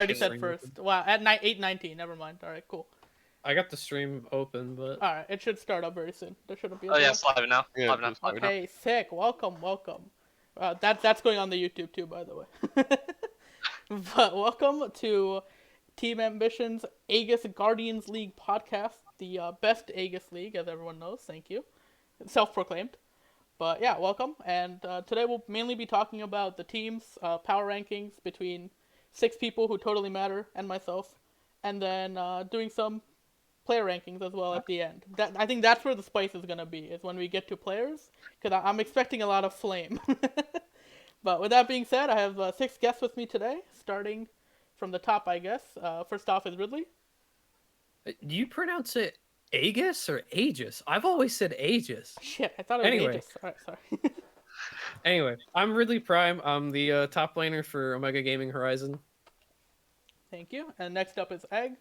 already said first. Wow, at 8:19. Never mind. All right, cool. I got the stream open, but all right, it should start up very soon. There shouldn't be. Oh yeah, it's live now. Yeah, Live now. just live now. Okay, sick. Welcome. That's going on the YouTube too, by the way. But welcome to Team Ambition's Aegis Guardians League Podcast, the best Aegis League, as everyone knows. Thank you. Self-proclaimed. But yeah, welcome. And today we'll mainly be talking about the teams, power rankings between 6 people who totally matter and myself, and then doing some player rankings as well at the end. I think that's where the spice is going to be, is when we get to players, because I'm expecting a lot of flame. But with that being said, I have 6 guests with me today, starting from the top, I guess. First off is Ridley. do you pronounce it Aegis or Aegis? I've always said Aegis. Shit, I thought it was Anyway. Aegis. All right, sorry. Anyway, I'm Ridley Prime. I'm the top laner for Omega Gaming Horizon. Thank you. And next up is Egg.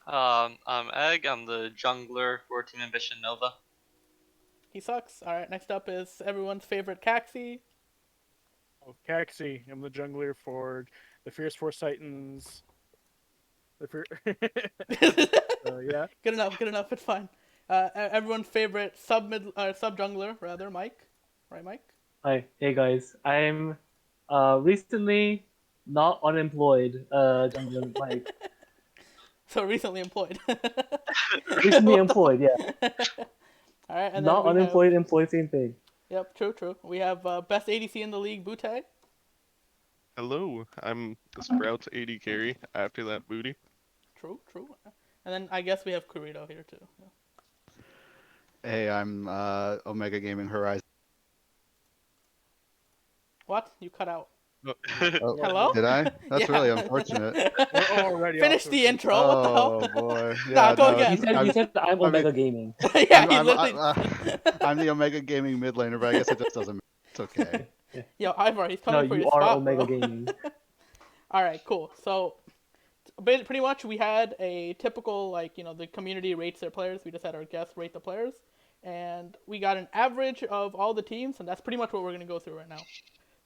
I'm Egg. I'm the jungler for Team Ambition Nova. He sucks. All right, next up is everyone's favorite Kaxi. Oh, Kaxi. I'm the jungler for the Fierce Force Titans. Yeah. Good enough. It's fine. Everyone's favorite sub jungler, rather, Mike. Right, Mike? Hi, hey guys. I'm recently not unemployed. Jungler Mike. So recently employed. Recently employed, yeah. All right, and Not then unemployed, employed, same thing. Yep, true. We have best ADC in the league, Bootay. Hello, I'm the Sprouts AD carry after that booty. True. And then I guess we have Kurido here too. Yeah. Hey, I'm Omega Gaming Horizon. What? You cut out. Oh, Oh, Hello? Did I? That's Yeah. really unfortunate. We're already Finish off the to a intro. Oh What the hell? boy. Nah, go again. You said I'm Omega Gaming. Yeah, he literally. I'm the Omega Gaming mid laner, but I guess it just doesn't matter. It's okay. Yo, Ivar, he's No, coming for you your are spot, Omega bro. Gaming. All right, cool. So, pretty much we had a typical, the community rates their players. We just had our guests rate the players. And we got an average of all the teams, and that's pretty much what we're going to go through right now.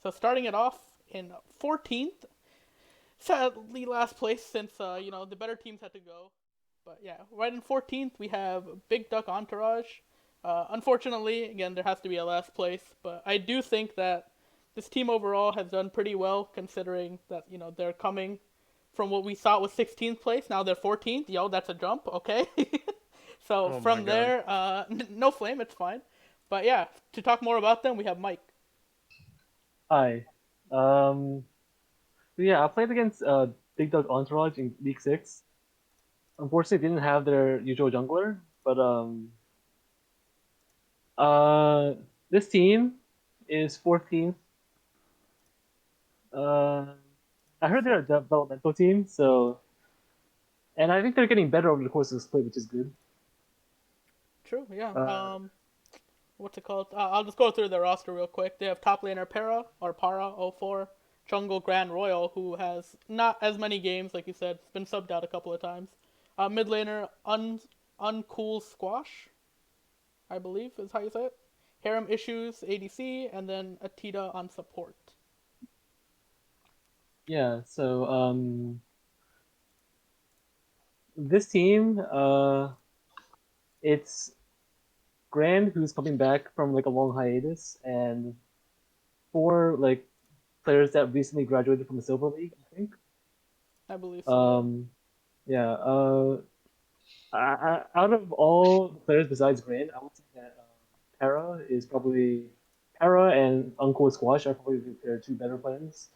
So, starting it off in 14th, sadly last place since, the better teams had to go. But yeah, right in 14th, we have Big Duck Entourage. Unfortunately, again, there has to be a last place, but I do think that this team overall has done pretty well, considering that, they're coming from what we thought was 16th place. Now they're 14th. Yo, that's a jump, okay? So Oh from my God. there, no flame, it's fine. But yeah, to talk more about them, we have Mike. Hi. Yeah, I played against Big Dog Entourage in League 6. Unfortunately, didn't have their usual jungler, but this team is 14th. I heard they're a developmental team, and I think they're getting better over the course of the split, which is good. True, yeah. What's it called? I'll just go through their roster real quick. They have top laner Para 04, jungle Grand Royal, who has not as many games, like you said, it's been subbed out a couple of times. Mid laner Uncool Squash, I believe is how you say it. Harem Issues ADC, and then Atita on support. Yeah, so this team, it's Grand, who's coming back from like a long hiatus, and 4 players that recently graduated from the Silver League, I think. I believe so. Yeah. Out of all the players besides Grand, I would say that Para and Uncle Squash are probably their 2 better players.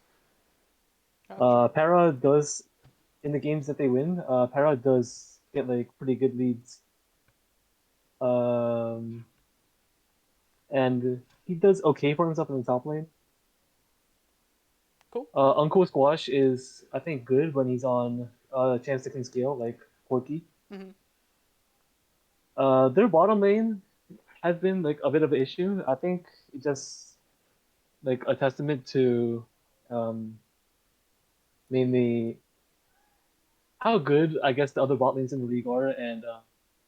Para does, in the games that they win, Para does get pretty good leads. And he does okay for himself in the top lane. Cool. Uncle Squash is, I think, good when he's on chance sticking scale, like Porky. Mhm. Their bottom lane has been a bit of an issue. I think it's just a testament to mainly how good I guess the other bot lanes in the league are, and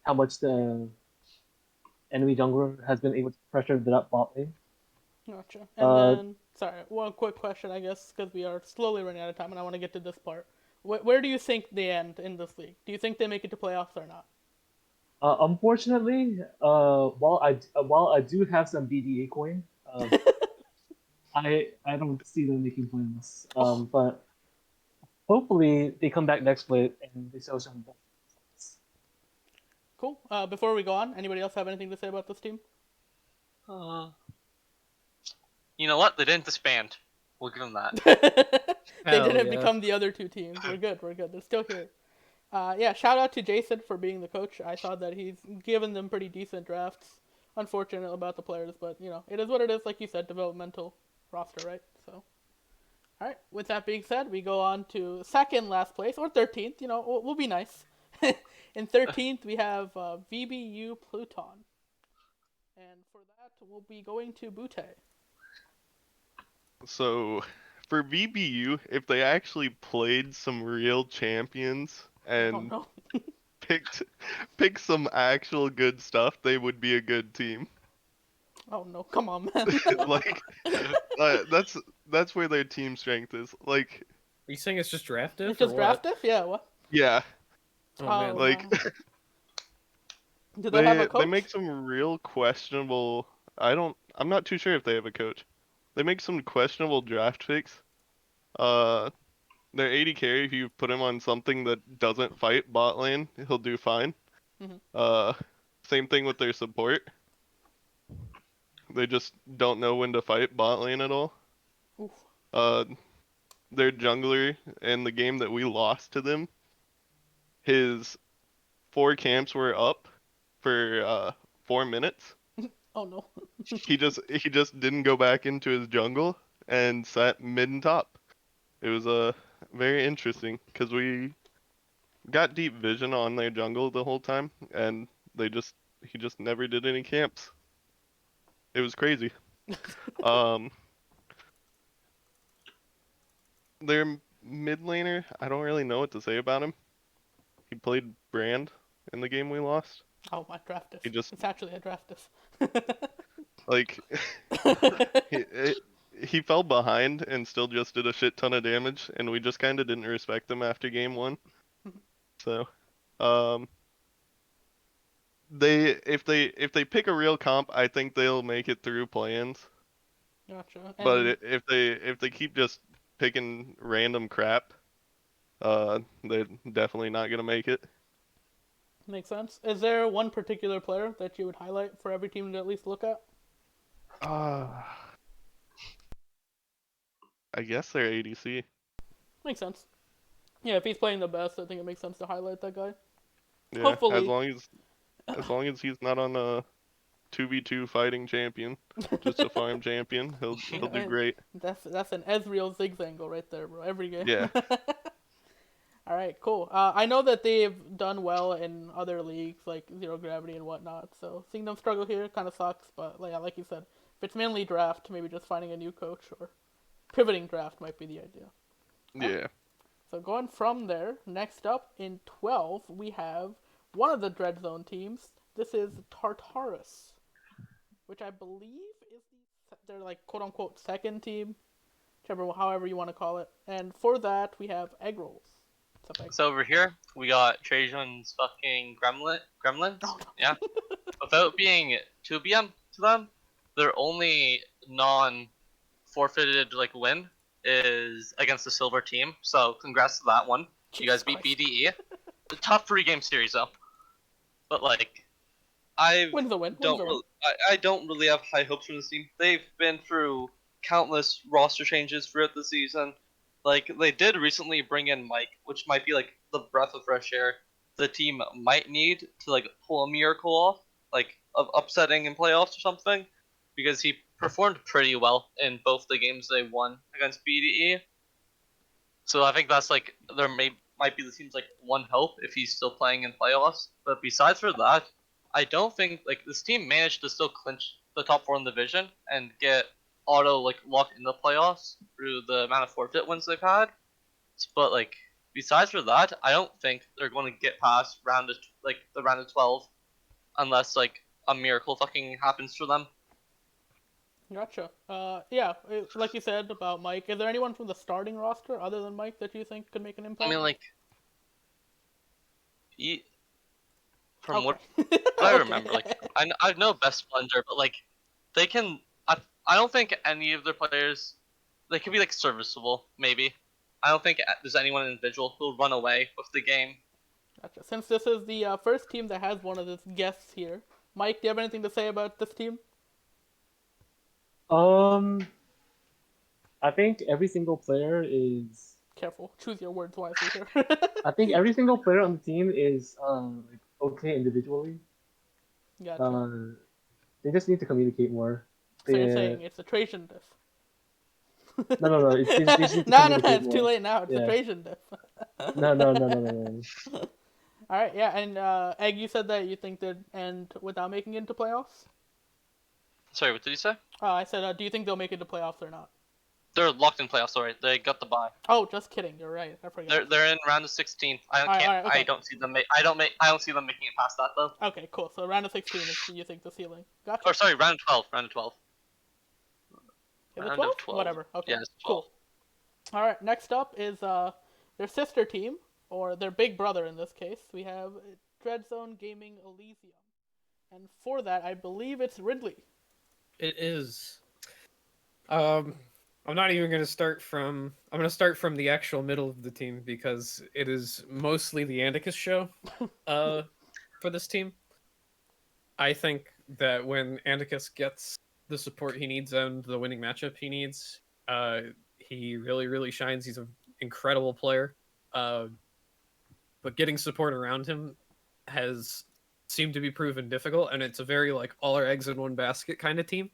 how much the enemy jungler has been able to pressure that bot lane. Gotcha. And then, sorry, one quick question, I guess, because we are slowly running out of time, and I want to get to this part. Where do you think they end in this league? Do you think they make it to playoffs or not? Unfortunately, while I do have some BDA coin, I don't see them making playoffs. But hopefully they come back next play and they show some. Cool. Before we go on, anybody else have anything to say about this team? You know what? They didn't disband. We'll give them that. They Hell didn't yeah. become the other two teams. We're good. They're still here. Yeah, shout out to Jason for being the coach. I thought that he's given them pretty decent drafts. Unfortunate about the players, but it is what it is. Like you said, developmental roster, right? So, all right. With that being said, we go on to second last place or 13th. We'll be nice. In 13th, we have VBU Pluton, and for that, we'll be going to Bootay. So, for VBU, if they actually played some real champions and Oh picked some actual good stuff, they would be a good team. no! Oh no! Come on, man. Like, that's where their team strength is. Like, Are you saying it's just draft diff? It's just or what? draft diff? Yeah. What? yeah, Oh man. Oh, like Do they have a they coach? make some real questionable. I'm not too sure if they have a coach. They make some questionable draft picks. Their AD carry, if you put him on something that doesn't fight bot lane, he'll do fine. Mhm. Same thing with their support. They just don't know when to fight bot lane at all. Oof. Their jungler in the game that we lost to them, his 4 camps were up for 4 minutes. Oh no. He just didn't go back into his jungle and sat mid and top. It was very interesting because we got deep vision on their jungle the whole time, and he just never did any camps. It was crazy. Their mid laner, I don't really know what to say about him. He played Brand in the game we lost. Oh, my draft diff. He just- It's actually a draft diff. Like, he fell behind and still just did a shit ton of damage, and we just kind of didn't respect him after game 1. So, if they pick a real comp, I think they'll make it through play-ins. Gotcha. But if they keep just picking random crap, they're definitely not gonna make it. Makes sense. Is there one particular player that you would highlight for every team to at least look at? I guess they're ADC. Makes sense. Yeah, if he's playing the best, I think it makes sense to highlight that guy. Yeah, Hopefully. as long as he's not on a 2v2 fighting champion, just a farm champion, he'll do great. That's an Ezreal Ziggs angle right there, bro. Every game. Yeah. All right, cool. I know that they've done well in other leagues like Zero Gravity and whatnot, so seeing them struggle here kind of sucks. But like you said, if it's mainly draft, maybe just finding a new coach or pivoting draft might be the idea. Yeah. So going from there, next up in 12, we have one of the Dread Zone teams. This is Tartarus, which I believe is their like quote unquote second team, however you want to call it. And for that, we have Egg Rolls. What's up, Egg? So over here, we got Trajan's fucking gremlins. Oh, no. Yeah. Without being too BM to them, their only non-forfeited like win is against the silver team. So congrats to that one. You guys beat Jesus BDE. The top 3 game series though. But like, Wins a win. I don't really have high hopes from this team. They've been through countless roster changes throughout the season. Like, they did recently bring in Mike, which might be like the breath of fresh air the team might need to like pull a miracle off, like of upsetting in playoffs or something, because he performed pretty well in both the games they won against BDE. So I think that's like might be the team's like one hope if he's still playing in playoffs. But besides for that, I don't think like this team managed to still clinch the top 4 in the division and get auto like locked in the playoffs through the amount of forfeit wins they've had. But like besides for that, I don't think they're going to get past the round of 12 unless like a miracle fucking happens for them. Gotcha. Yeah, like you said about Mike, is there anyone from the starting roster other than Mike that you think could make an I impact? mean, like, you, from Okay. what I Okay. remember, like, I know Best Splendor, but like, they can. I don't think any of their players, they could be like serviceable, maybe. I don't think there's anyone individual who'll run away with the game. Gotcha. Since this is the first team that has one of the guests here, Mike, do you have anything to say about this team? Um, I think every single player is. Careful, choose your words wisely here. I think every single player on the team is like okay individually. Gotcha. They just need to communicate more. So you're They, saying it's a Trajan diff? no. They just need to No, communicate it's too more. late now. It's a Yeah. Trajan diff. No. All right, yeah, and Egg, you said that you think they'd end without making it into playoffs. Sorry, what did you say? I said, do you think they'll make it to playoffs or not? They're locked in playoffs. Sorry, they got the bye. Oh, just kidding. You're right. I forgot. They're in round of 16. Alright, okay. I don't see them. I don't see them making it past that though. Okay, cool. So round of 16 is you think the ceiling? Gotcha. Or sorry, round of 12. Round of 12. Is it round 12? of 12. Whatever. Okay. Yeah, it's 12. Cool. All right. Next up is their sister team, or their big brother in this case. We have Dreadzone Gaming Elysium, and for that, I believe it's Ridley. It is. I'm not even gonna start from. I'm gonna start from the actual middle of the team because it is mostly the Andicus show. For this team, I think that when Andicus gets the support he needs and the winning matchup he needs, he really shines. He's an incredible player. But getting support around him has seemed to be proven difficult, and it's a very like all our eggs in one basket kind of team.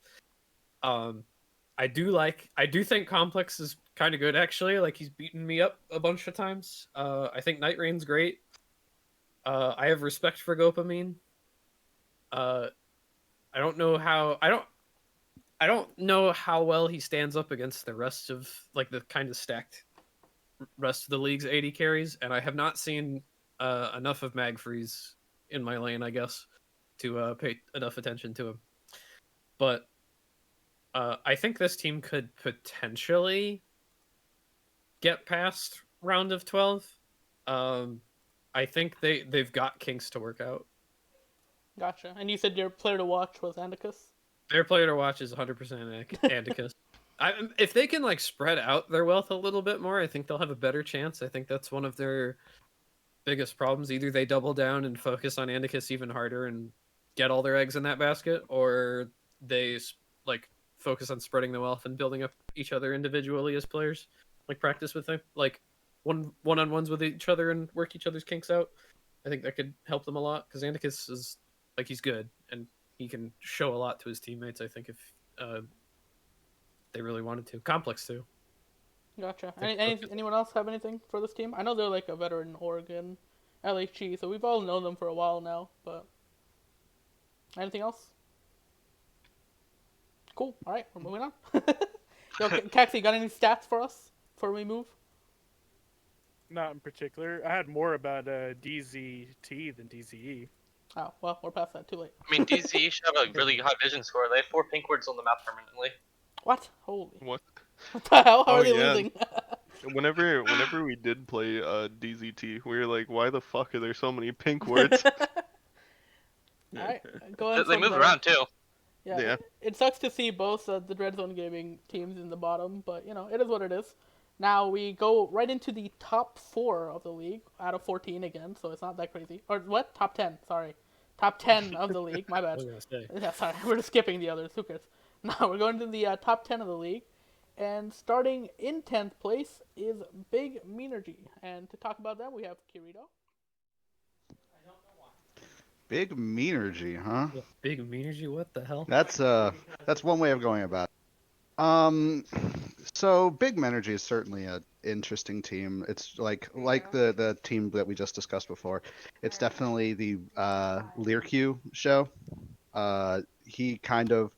I do think Complex is kind of good actually. Like he's beaten me up a bunch of times. I think Night Rain's great. I have respect for Gopamine. I don't know how well he stands up against the rest of like the kind of stacked rest of the league's AD carries, and I have not seen enough of Magfreeze in my lane, I guess, to pay enough attention to him. But I think this team could potentially get past round of 12. I think they've got kinks to work out. Gotcha. And you said your player to watch was Andicus? Their player to watch is 100% Andicus. If they can like spread out their wealth a little bit more, I think they'll have a better chance. I think that's one of their biggest problems. Either they double down and focus on Andicus even harder and get all their eggs in that basket, or they like focus on spreading the wealth and building up each other individually as players. Like practice with them, like one-on-ones with each other and work each other's kinks out. I think that could help them a lot because Andicus is like he's good and he can show a lot to his teammates. I think if they really wanted to. Complex too. Gotcha. Anyone else have anything for this team? I know they're like a veteran Oregon LHG, so we've all known them for a while now, but anything else? Cool. All right, we're moving on. Yo, Kaxi, got any stats for us before we move? Not in particular. I had more about DZT than DZE. Oh, well, we're past that. Too late. I mean, DZ should have a really high vision score. They have 4 pink words on the map permanently. What? Holy. What? What the hell? How Oh, are they yeah. losing? Whenever we did play DZT, we were like, why the fuck are there so many pink words? Alright, going They from move there. around too. Yeah. It sucks to see both the Dreadzone Gaming teams in the bottom, but you know, it is what it is. Now we go right into the top 4 of the league out of 14 again, so it's not that crazy. Or what? Top 10, sorry. Top 10 of the league, my bad. I was gonna say. Yeah, sorry, we're just skipping the others, who cares? Now we're going to the top 10 of the league, and starting in 10th place is Big Meanergy. And to talk about them, we have Kurido. Big Meanergy, huh? Big Meanergy, what the hell? That's one way of going about it. So Big Meanergy is certainly an interesting team. It's like the team that we just discussed before. It's definitely the Learq show. He kind of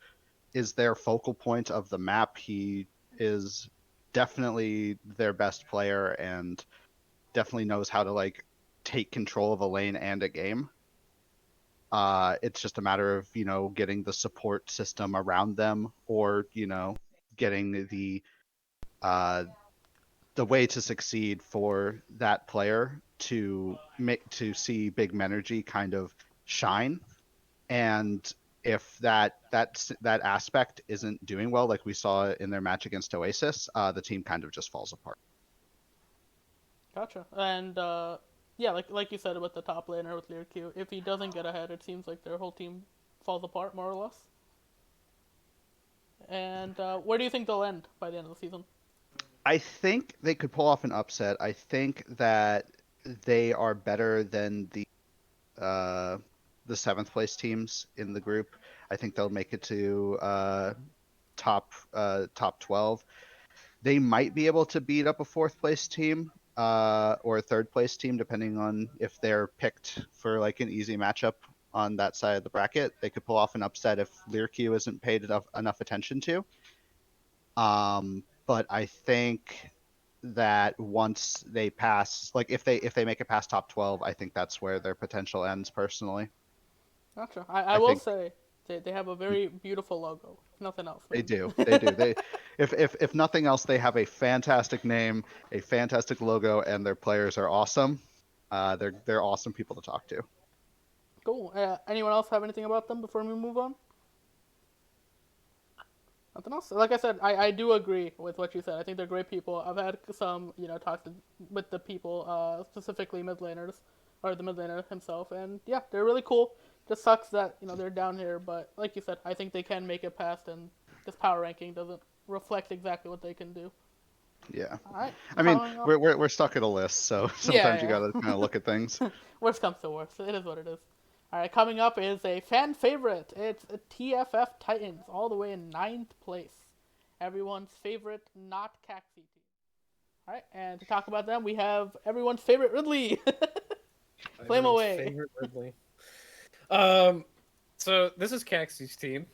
is their focal point of the map. He is definitely their best player and definitely knows how to like take control of a lane and a game. It's just a matter of getting the support system around them, or getting uh, the way to succeed for that player to see Big Menergy kind of shine. And if that aspect isn't doing well, like we saw in their match against Oasis, the team kind of just falls apart. Gotcha. And yeah, like you said with the top laner with Lyrq, if he doesn't get ahead, it seems like their whole team falls apart more or less. And where do you think they'll end by the end of the season? I think they could pull off an upset. I think that they are better than the seventh place teams in the group. I think they'll make it to top 12. They might be able to beat up a fourth place team or a third place team, depending on if they're picked for like an easy matchup on that side of the bracket. They could pull off an upset if Lyrq isn't paid enough attention to. But I think that once they pass, like if they make it past top 12, I think that's where their potential ends. Personally, Gotcha. I I will think say they have a very beautiful logo. If nothing else. they Man. do. They do. If nothing else, they have a fantastic name, a fantastic logo, and their players are awesome. They're awesome people to talk to. Cool. Anyone else have anything about them before we move on? Nothing else. Like I said, I do agree with what you said. I think they're great people. I've had some talks with the people, specifically mid laners, or the mid laner himself, and yeah, they're really cool. Just sucks that they're down here, but like you said, I think they can make it past, and this power ranking doesn't reflect exactly what they can do. Yeah. All right. I mean, we're stuck at a list, so sometimes you Yeah. gotta kind of look at things. Worst comes to worst. It is what it is. All right, coming up is a fan favorite. It's TFF Titans, all the way in 9th place. Everyone's favorite, not Kaxi team. All right, and to talk about them, we have everyone's favorite Ridley. Flame away. Favorite Ridley. So this is Kaxi's team.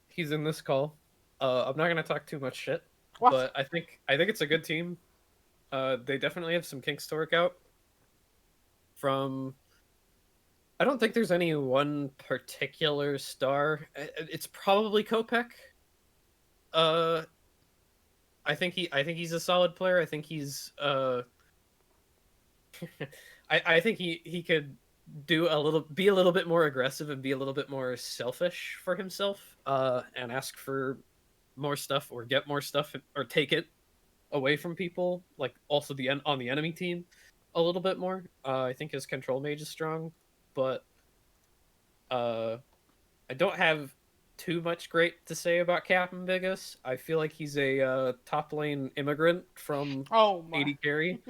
He's in this call. I'm not gonna talk too much shit, What? but I think it's a good team. They definitely have some kinks to work out. I don't think there's any one particular star. It's probably Kopek. I think he's a solid player. I think he's I think he could be a little bit more aggressive and be a little bit more selfish for himself, and ask for more stuff or get more stuff or take it away from people, like also on the enemy team a little bit more. I think his control mage is strong, but I don't have too much great to say about Captain Bigus. I feel like he's a top lane immigrant from my. 80 carry.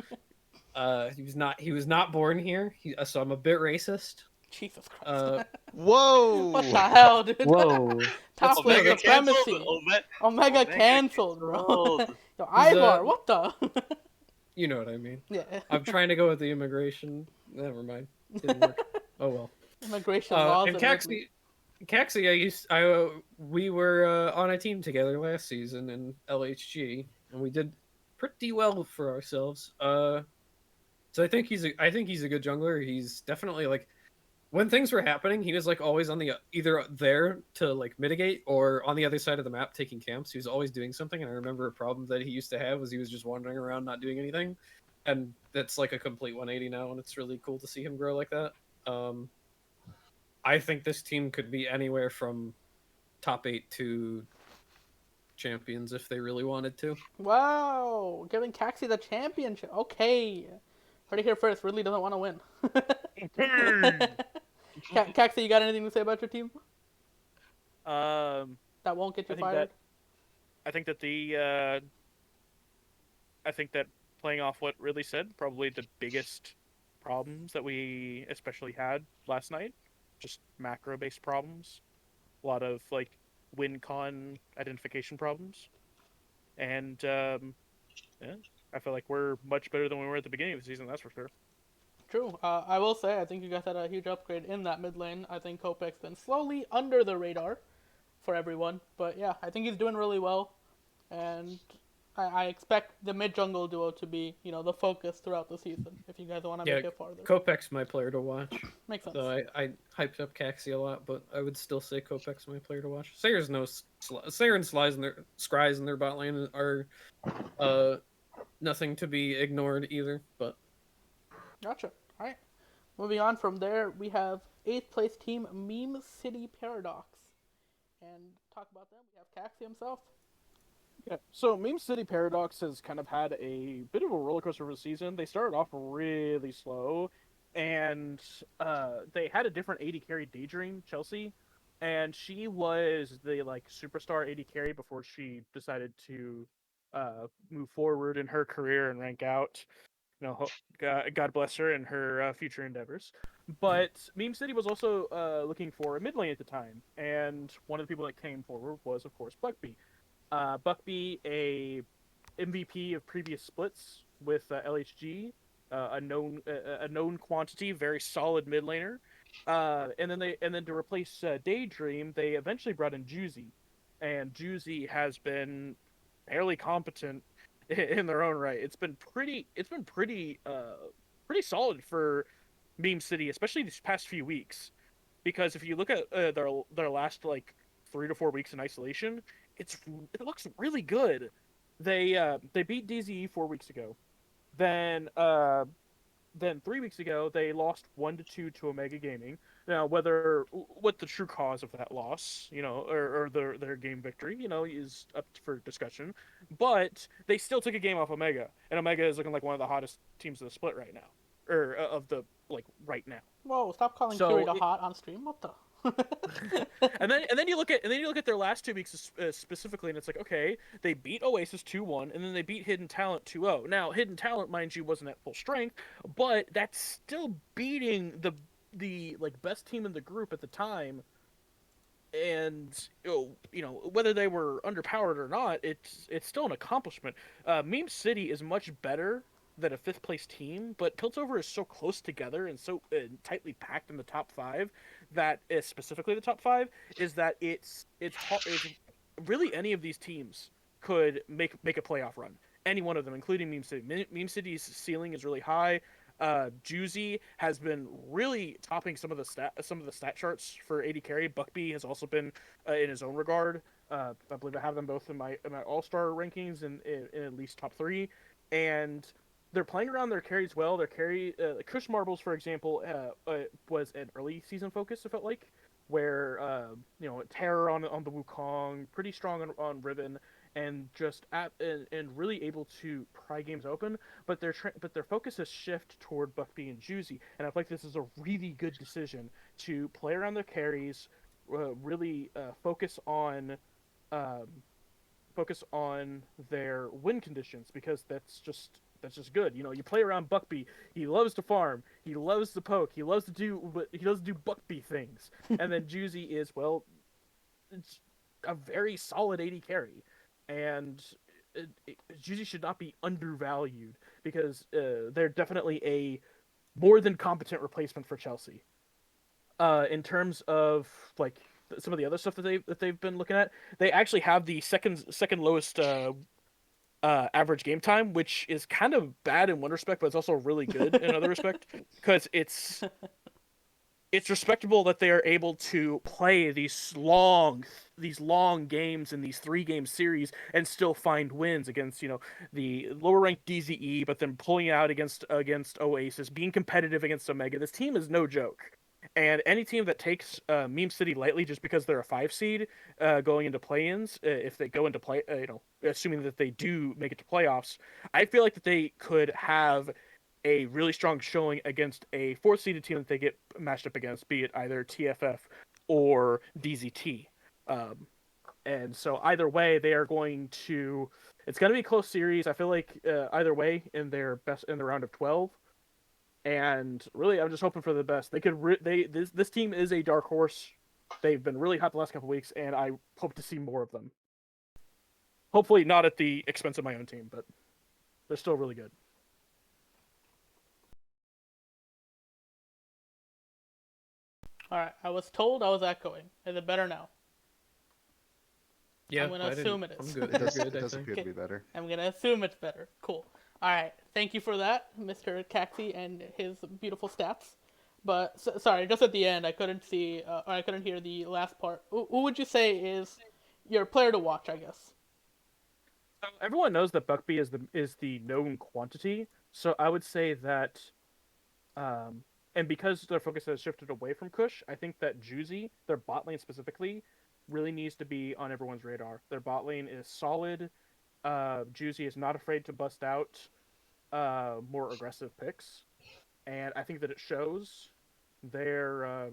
He was not born here. So I'm a bit racist. Jesus Christ. Whoa! What the hell, dude? Whoa. Top lane Omega supremacy. canceled. Omega canceled, bro. Yo, Ivar, what the? You know what I mean. Yeah. I'm trying to go with the immigration. Never mind. Didn't work. Oh well. Immigration laws. And Kaxi, we were on a team together last season in LHG, and we did pretty well for ourselves. So I think he's a good jungler. He's definitely like, when things were happening, he was like always on the either there to like mitigate or on the other side of the map taking camps. He was always doing something. And I remember a problem that he used to have was he was just wandering around not doing anything, and that's like a complete 180 now, and it's really cool to see him grow like that. I think this team could be anywhere from top 8 to champions if they really wanted to. Wow, giving Kaxi the championship. Okay. Heard it here first. Ridley doesn't want to win. Kaxi, you got anything to say about your team? That won't get you fired? I think that playing off what Ridley said, probably the biggest problems that we especially had last night, just macro-based problems. A lot of like win con identification problems. And yeah, I feel like we're much better than we were at the beginning of the season, that's for sure. True. I will say, I think you guys had a huge upgrade in that mid lane. I think Kopek's been slowly under the radar for everyone. But yeah, I think he's doing really well. And I expect the mid jungle duo to be, the focus throughout the season. If you guys want to Yeah, make it farther, Kopek's my player to watch. makes sense. So I hyped up Kaxi a lot, but I would still say Kopek's my player to watch. Sayer's no Sayer and Scries in their bot lane are nothing to be ignored either. But Gotcha. All right. Moving on from there, we have 8th place team Meme City Paradox. And talk about them, we have Kaxi himself. Yeah, so Meme City Paradox has kind of had a bit of a roller coaster of a season. They started off really slow, and they had a different AD carry, Daydream Chelsea, and she was the superstar AD carry before she decided to move forward in her career and rank out. God bless her and her future endeavors. But Meme City was also looking for a mid lane at the time, and one of the people that came forward was, of course, Buckby. Buckby, a MVP of previous splits with LHG, a known quantity, very solid mid laner. And then to replace Daydream, they eventually brought in Juicy, and Juicy has been fairly competent in their own right. It's been pretty solid for Meme City, especially these past few weeks. Because if you look at their last 3 to 4 weeks in isolation, it looks really good. They beat DZE 4 weeks ago. Then 3 weeks ago they lost 1-2 to Omega Gaming. Now what the true cause of that loss, or their game victory, is up for discussion. But they still took a game off Omega, and Omega is looking like one of the hottest teams of the split right now, or of the right now. Whoa! Stop calling So Kurido hot on stream. What the? and then you look at their last 2 weeks specifically, and it's like, okay, they beat Oasis 2-1, and then they beat Hidden Talent 2-0. Now, Hidden Talent, mind you, wasn't at full strength, but that's still beating the best team in the group at the time. And whether they were underpowered or not, it's still an accomplishment. Meme City is much better than a 5th place team, but Piltover is so close together and so tightly packed in the top 5 that specifically the top 5 is that it's really any of these teams could make a playoff run. Any one of them, including Meme City. Meme City's ceiling is really high. Juicy has been really topping some of the stat charts for AD carry. Buckby has also been in his own regard. I believe I have them both in my all-star rankings in at least top 3, and they're playing around their carries well. Their carry, Kush Marbles, for example, was an early season focus. It felt like, where Terror on the Wukong, pretty strong on Ribbon, and just and really able to pry games open. But their focus has shifted toward Buckby and Juicy, and I feel like this is a really good decision to play around their carries, really focus on their win conditions, because that's just good. You play around Buckby. He loves to farm. He loves to poke. He loves to do Buckby things. And then Juicy is, it's a very solid AD carry, and Juicy should not be undervalued, because they're definitely a more than competent replacement for Chelsea. In terms of some of the other stuff that they've been looking at, they actually have the second lowest average game time, which is kind of bad in one respect, but it's also really good in another respect, because it's respectable that they are able to play these long games in these 3-game series and still find wins against the lower ranked DZE, but then pulling out against Oasis, being competitive against Omega. This team is no joke. And any team that takes Meme City lightly just because they're a 5 seed going into play-ins, if they go into assuming that they do make it to playoffs, I feel like that they could have a really strong showing against a 4th seeded team that they get matched up against, be it either TFF or DZT. And so either way, they are going to. It's going to be a close series. I feel like either way in their round of 12. And really, I'm just hoping for the best. They could. This team is a dark horse. They've been really hot the last couple of weeks, and I hope to see more of them. Hopefully, not at the expense of my own team, but they're still really good. All right. I was told I was echoing. Is it better now? Yeah, I'm gonna I assume didn't. it I'm is. good. It We're does, good, it I does think. appear to Okay. be better. I'm gonna assume it's better. Cool. All right. Thank you for that, Mr. Kaxi, and his beautiful stats. But sorry, just at the end, I couldn't see or I couldn't hear the last part. Who would you say is your player to watch? I guess. So everyone knows that Buckby is the known quantity. So I would say that, um, and because their focus has shifted away from Kush, I think that Juicy, their bot lane specifically, really needs to be on everyone's radar. Their bot lane is solid. Juicy is not afraid to bust out more aggressive picks, and I think that it shows. Their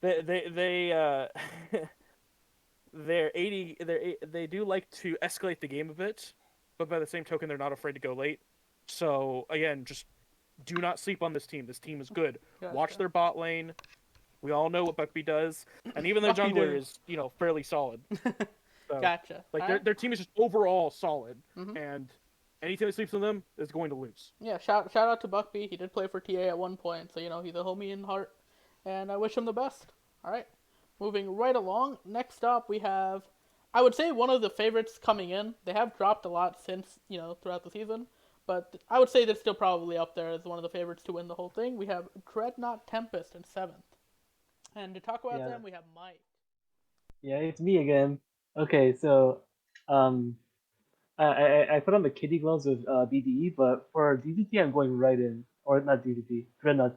they they're 80 they do like to escalate the game a bit, but by the same token they're not afraid to go late. So again, just do not sleep on this team. This team is good. Gotcha. Watch their bot lane. We all know what Buckby does, and even their Buckby jungler do. is fairly solid. So, Gotcha. like All their right. their team is just overall solid, Mhm. and any team that sleeps on them is going to lose. Yeah. Shout out to Buckby. He did play for TA at one point, so he's a homie in heart, and I wish him the best. All right. Moving right along. Next up, we have, I would say, one of the favorites coming in. They have dropped a lot since throughout the season, but I would say they're still probably up there as one of the favorites to win the whole thing. We have Dreadnought Tempest in 7th, and to talk about Yeah. them, we have Mike. Yeah, it's me again. Okay, so um, I put on the kitty gloves with BDE, but for DDT I'm going right in, or not DDT, Dreadnought.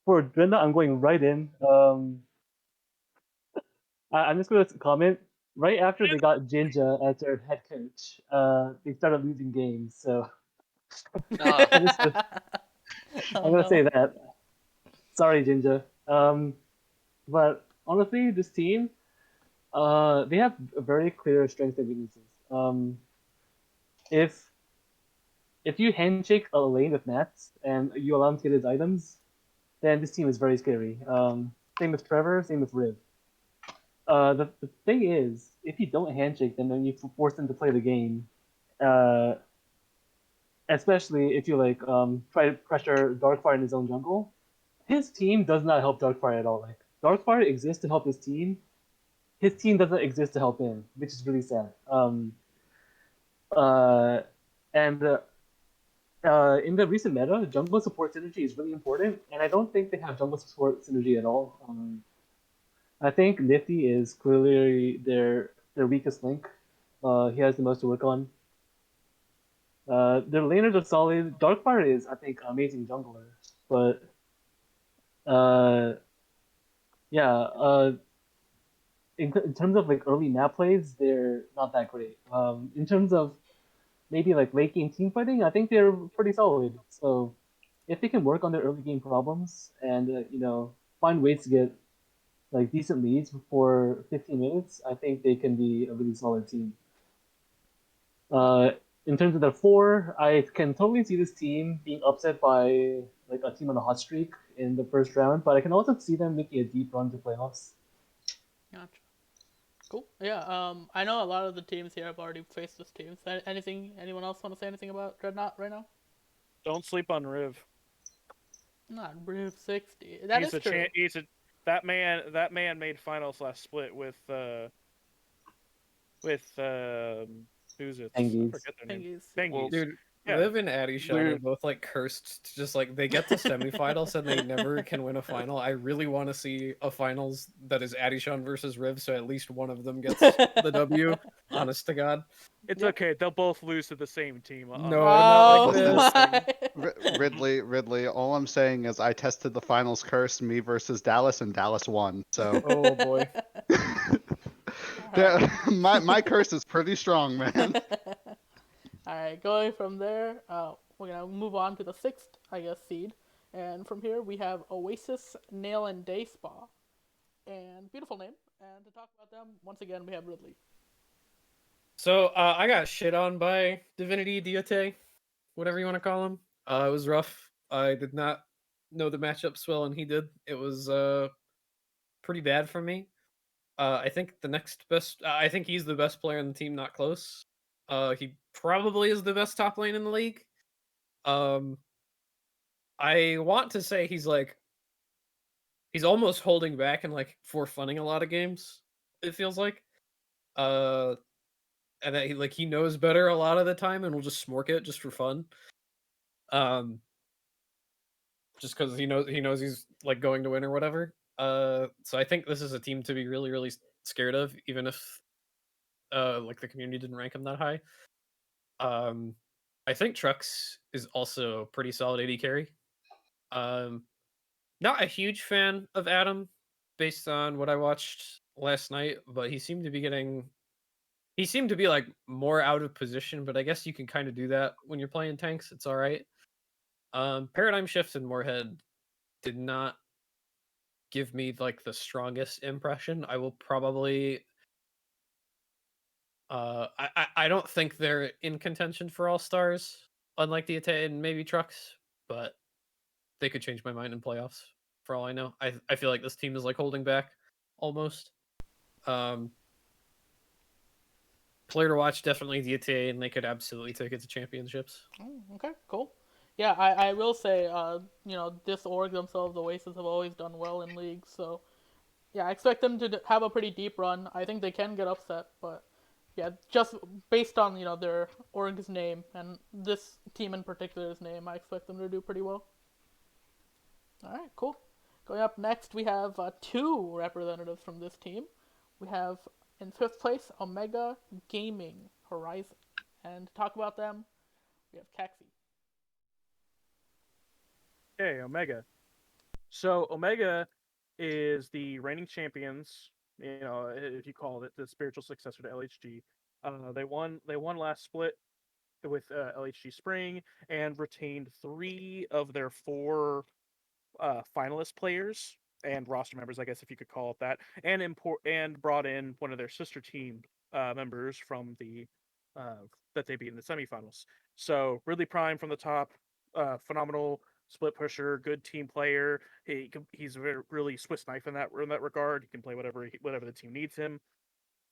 For Dreadnought I'm going right in. I'm just gonna comment. Right after they got Jinja as their head coach, they started losing games. So Ah, I'm just Oh I'm gonna say no. that. Sorry, Jinja. But honestly, this team, they have a very clear strengths and weaknesses. If if you handshake a lane with Nats and you allow him to get his items, then this team is very scary. Same with Trevor, same with Riv. The thing is, if you don't handshake them and you force them to play the game, uh, especially if you try to pressure Darkfire in his own jungle, his team does not help Darkfire at all. Like Darkfire exists to help his team. His team doesn't exist to help him, which is really sad. Uh, and In the recent meta, jungle support synergy is really important, and I don't think they have jungle support synergy at all. I think Nifty is clearly their weakest link. He has the most to work on. Their laners are solid. Darkfire is, I think, amazing jungler, but uh, yeah, in terms of like early map plays, they're not that great. In terms of maybe like late game team fighting, I think they're pretty solid. So if they can work on their early game problems and find ways to get like decent leads for 15 minutes, I think they can be a really solid team. Uh, in terms of their four, I can totally see this team being upset by like a team on a hot streak in the first round, but I can also see them making a deep run to playoffs. Gotcha. Cool. Yeah. I know a lot of the teams here have already faced this team. So anyone else want to say anything about Dreadnought right now? Don't sleep on Riv. Not Riv 60. That is true. That man made finals last split with who's it? I Tengiz. forget their name. Tengiz. Tengiz. Dude, Yeah. Riv and Addishon are both like cursed to just like they get to semifinals and they never can win a final. I really want to see a finals that is Addishon versus Riv, so at least one of them gets the W. Honest to God. It's Yep. okay. They'll both lose to the same team. No, Oh not like this. my! Ridley. All I'm saying is I tested the finals curse, me versus Dallas, and Dallas won. So Oh boy. my curse is pretty strong, man. Alright, going from there, we're gonna move on to the 6th, I guess, seed. And from here we have Oasis, Nail, and Day Spa. And beautiful name. And to talk about them, once again, we have Ridley. So I got shit on by Divinity Diate, whatever you want to call him. It was rough. I did not know the matchups well, and he did. It was pretty bad for me. I think the next best. I think he's the best player in the team, not close. He probably is the best top lane in the league. I want to say he's almost holding back and like for funning a lot of games. It feels like. And that he knows better a lot of the time and will just smork it just for fun. Just because he knows he's like going to win or whatever. So I think this is a team to be really, really scared of, even if like the community didn't rank him that high. I think Trucks is also pretty solid AD carry. Not a huge fan of Adam based on what I watched last night, but he seemed to be like more out of position, but I guess you can kind of do that when you're playing tanks. It's all right. Paradigm Shift and Moorhead did not give me like the strongest impression. I will probably I don't think they're in contention for all stars, unlike the Ate and maybe Trucks, but they could change my mind in playoffs for all I know. I feel like this team is like holding back almost. Player to watch, definitely the Ate, and they could absolutely take it to championships. Okay, cool. Yeah, I will say, this org themselves, the Oasis, have always done well in leagues, so yeah, I expect them to have a pretty deep run. I think they can get upset, but yeah, just based on, their org's name and this team in particular's name, I expect them to do pretty well. Alright, cool. Going up next, we have two representatives from this team. We have, in fifth place, Omega Gaming Horizon. And to talk about them, we have Kaxi. Okay, Omega. So Omega is the reigning champions. If you call it the spiritual successor to LHG. They won last split with LHG Spring and retained 3 of their 4 finalist players and roster members, I guess if you could call it that, and brought in one of their sister team members from the that they beat in the semifinals. So Ridley Prime from the top, phenomenal split pusher, good team player. He's really Swiss knife in that regard. He can play whatever the team needs him.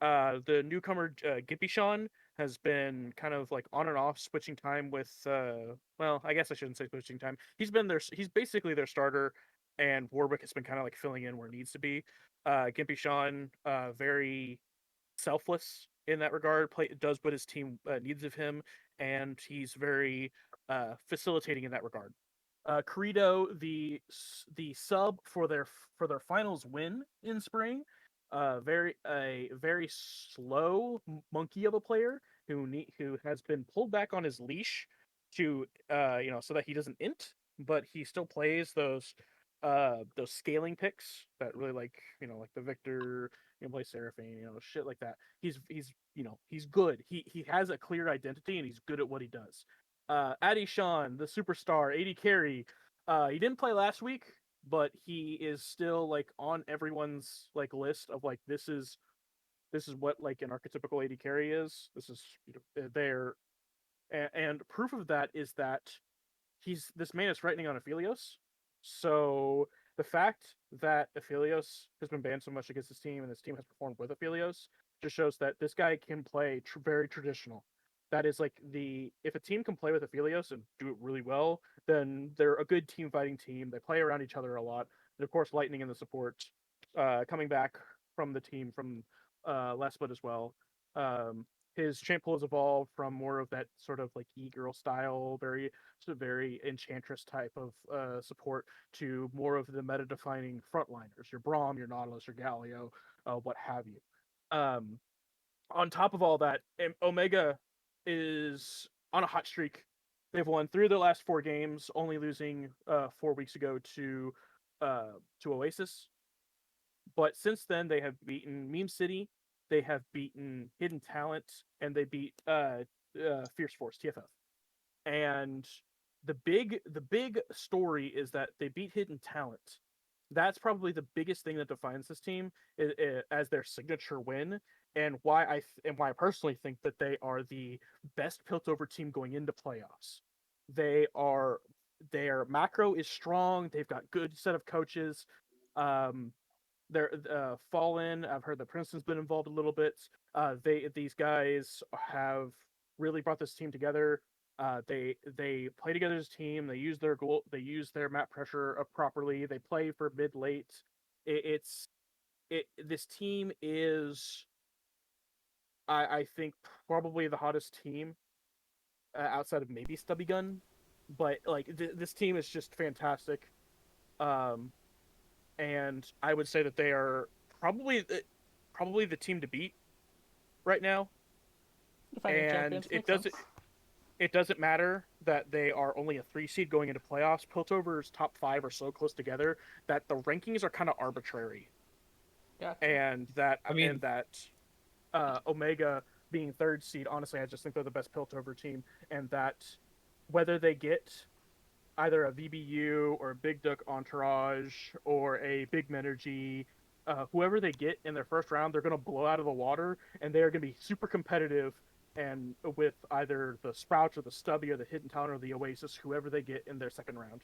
The newcomer Gippy Sean has been kind of like on and off switching time with well, I guess I shouldn't say switching time. He's basically their starter, and Warwick has been kind of like filling in where it needs to be. Gimpy Sean, very selfless in that regard, does what his team needs of him, and he's very facilitating in that regard. Kurido, the sub for their finals win in spring, a very slow monkey of a player who has been pulled back on his leash to so that he doesn't int, but he still plays those scaling picks that really like the Victor, play Seraphine, shit like that. He's good. He has a clear identity and he's good at what he does. Addy Sean, the superstar, 80 carry. He didn't play last week, but he is still like on everyone's like list of like this is what like an archetypical 80 carry is. This is there, and proof of that is that this man is threatening on Aphelios. So the fact that Aphelios has been banned so much against this team and this team has performed with Aphelios just shows that this guy can play very traditional. That is like if a team can play with Aphelios and do it really well, then they're a good team fighting team. They play around each other a lot. And of course, Lightning in the support, coming back from the team from last split as well. His champ pool has evolved from more of that sort of like e-girl style, very enchantress type of support to more of the meta-defining frontliners, your Braum, your Nautilus, your Galio, what have you. On top of all that, Omega is on a hot streak. They've won 3 of their last 4 games, only losing 4 weeks ago to Oasis. But since then, they have beaten Meme City, they have beaten Hidden Talent, and they beat Fierce Force TFF. And the big story is that they beat Hidden Talent. That's probably the biggest thing that defines this team as their signature win, and why I personally think that they are the best Piltover team going into playoffs. Their macro is strong. They've got good set of coaches. They're Fallen. I've heard that Princeton's been involved a little bit. These guys have really brought this team together. They play together as a team. They use their goal. They use their map pressure properly. They play for mid late. This team is I think probably the hottest team outside of maybe Stubby Gun, but like this team is just fantastic. Um, and I would say that they are probably the team to beat right now. Defending And champions makes sense. it doesn't matter that they are only a 3 seed going into playoffs. Piltover's top 5 are so close together that the rankings are kind of arbitrary, Gotcha. and that I mean, Omega being 3rd seed, honestly, I just think they're the best Piltover team, and that whether they get either a VBU or a Big Duck Entourage or a Big Menergy, whoever they get in their first round, they're going to blow out of the water, and they are going to be super competitive. And with either the Sprouts or the Stubby or the Hidden Town or the Oasis, whoever they get in their second round.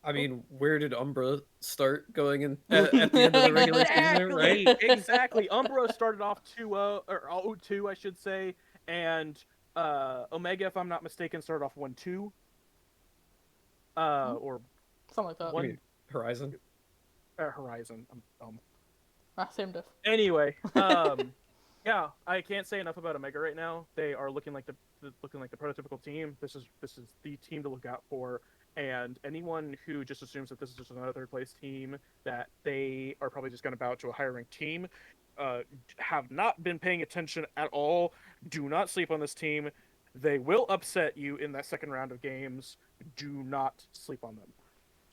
I mean, where did Umbra start going in at the end of the regular season, right? Exactly. Umbro started off 2-0 or 0-2, I should say, and Omega, if I'm not mistaken, started off 1-2. Or Something like that. I mean, Horizon. Horizon. I'm dumb. Same diff. Anyway, yeah, I can't say enough about Omega right now. They are looking like the prototypical team. This is the team to look out for. And anyone who just assumes that this is just another 3rd place team, that they are probably just going to bow to a higher ranked team, have not been paying attention at all. Do not sleep on this team. They will upset you in that second round of games. Do not sleep on them.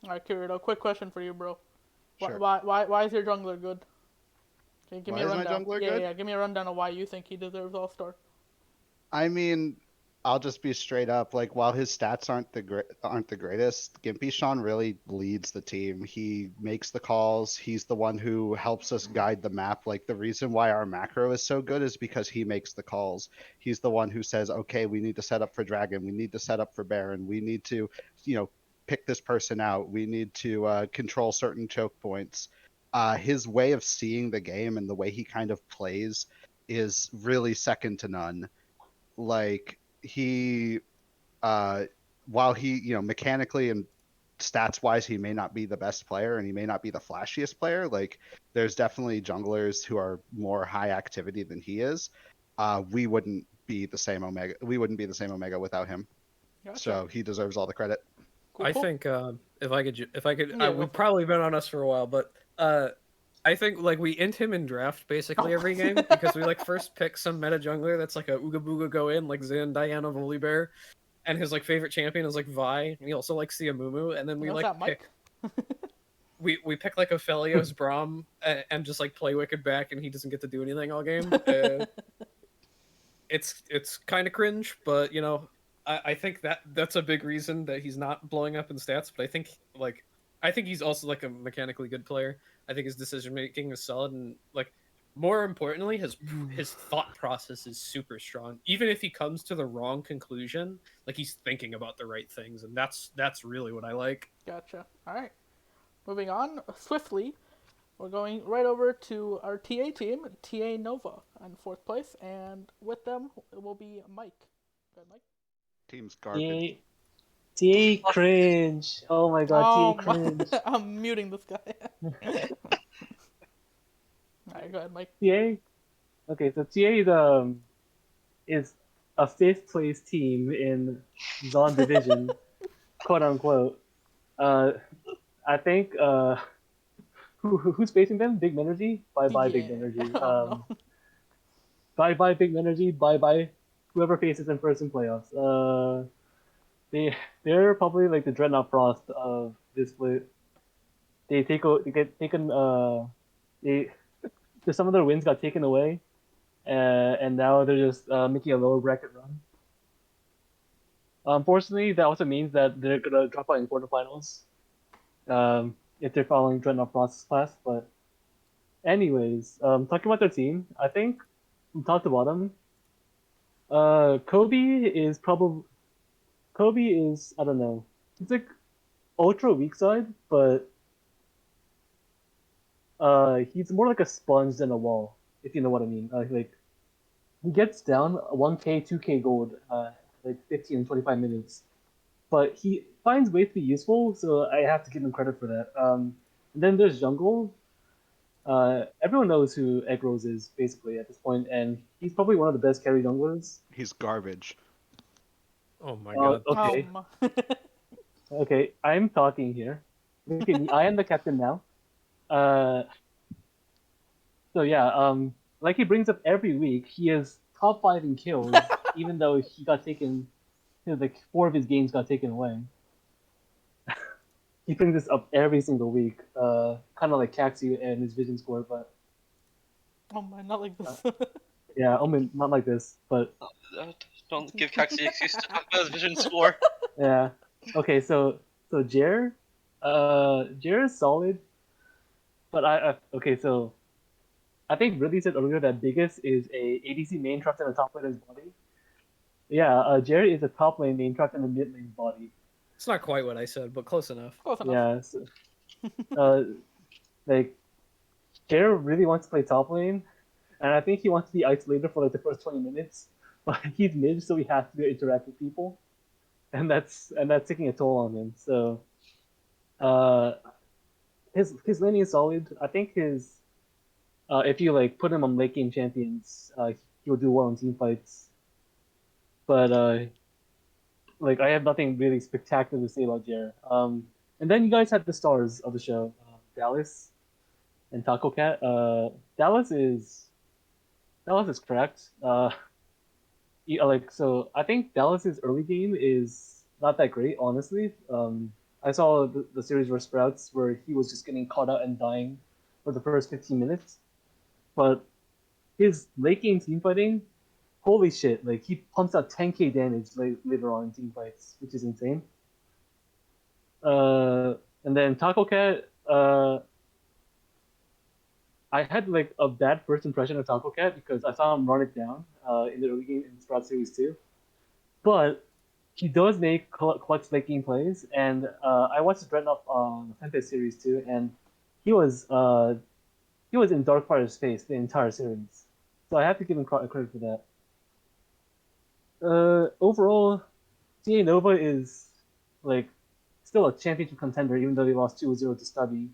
All right, Kurido, quick question for you, bro. Sure. Why is your jungler good? Can you give me a Why is my rundown? jungler Yeah, good? yeah. Give me a rundown of why you think he deserves All-Star. I mean, I'll just be straight up. Like, while his stats aren't the greatest, Gimpy Sean really leads the team. He makes the calls. He's the one who helps us guide the map. Like, the reason why our macro is so good is because he makes the calls. He's the one who says, okay, we need to set up for Dragon. We need to set up for Baron. We need to, pick this person out. We need to control certain choke points. His way of seeing the game and the way he kind of plays is really second to none. Like, he while he mechanically and stats wise he may not be the best player and he may not be the flashiest player, like, there's definitely junglers who are more high activity than he is. We wouldn't be the same Omega without him. Gotcha. So he deserves all the credit. Cool, I cool. think if I could, Yeah, go for we've it. probably been on us for a while, but I think like we int him in draft basically every game because we like first pick some meta jungler that's like a Ooga Booga go in like Zan Diana Volibear, and his like favorite champion is like Vi, and he also likes the Amumu, and then we What's like that, pick Mike? we pick like a Felios Braum and just like play Wicked back, and he doesn't get to do anything all game. It's kind of cringe, but I think that's a big reason that he's not blowing up in stats. But I think he's also like a mechanically good player. I think his decision making is solid, and like more importantly, his thought process is super strong. Even if he comes to the wrong conclusion, like he's thinking about the right things, and that's really what I like. Gotcha. All right. Moving on swiftly, we're going right over to our TA team, TA Nova, in 4th place, and with them it will be Mike. Go ahead, Mike. Team's garbage. TA cringe. Oh my god, TA cringe. I'm muting this guy. Alright, go ahead, Mike. TA? Okay, so TA is a 5th place team in Zon Division, quote unquote. I think who's facing them? Big Energy? Bye Big Energy. No. Bye Big Energy. Bye whoever faces them first in playoffs. They're probably like the Dreadnought Frost of this split. They get taken. Some of their wins got taken away, and now they're just making a lower bracket run. Unfortunately, that also means that they're gonna drop out in quarterfinals. If they're following Dreadnought Frost's class, but anyways, talking about their team, I think from top to bottom, Kobe is I don't know. He's like ultra weak side, but he's more like a sponge than a wall, if you know what I mean. Like he gets down 1k, 2k gold, like 15 and 25 minutes, but he finds ways to be useful, so I have to give him credit for that. And then there's Jungle. Everyone knows who Egg Rose is basically at this point, and he's probably one of the best carry junglers. He's garbage. Oh my god. Okay, okay, I'm talking here. Look at me, I am the captain now. Uh, so yeah, like he brings up every week, he is top 5 in kills, even though he got taken, like 4 of his games got taken away. He brings this up every single week, kind of like Kaxi and his vision score, but Oh my, not like this. yeah, I mean, not like this, but Don't give Kaxi excuse to talk about his vision score. yeah. Okay, so Jer, Jer is solid, but okay, so I think Ridley said earlier that biggest is a ADC main trapped in the top laner's body. Yeah, Jerry is a top lane main trapped in the mid lane body. It's not quite what I said, but close enough. Close enough. Yeah, so, like Jerry really wants to play top lane, and I think he wants to be isolated for like the first 20 minutes. But he's mid, so he has to interact with people, and that's taking a toll on him. So, his laning is solid. I think his if you like put him on late game champions, he'll do well in team fights. But like I have nothing really spectacular to say about Jer. And then you guys had the stars of the show, Dallas and Taco Cat. Dallas is correct. Like so, I think Dallas's early game is not that great, honestly. I saw the series where Sprouts, where he was just getting caught out and dying for the first 15 minutes. But his late game team fighting, holy shit! Like he pumps out 10k damage later on in team fights, which is insane. And then Taco Cat, I had like a bad first impression of Taco Cat because I saw him run it down in the early game in Sprout Series 2. But he does make clutch late game plays, and I watched the Dreadnought Fantasy Series 2, and he was in Darkfire's face the entire series. So I have to give him credit for that. Overall, TA Nova is like still a championship contender, even though they lost 2-0 to Stubby.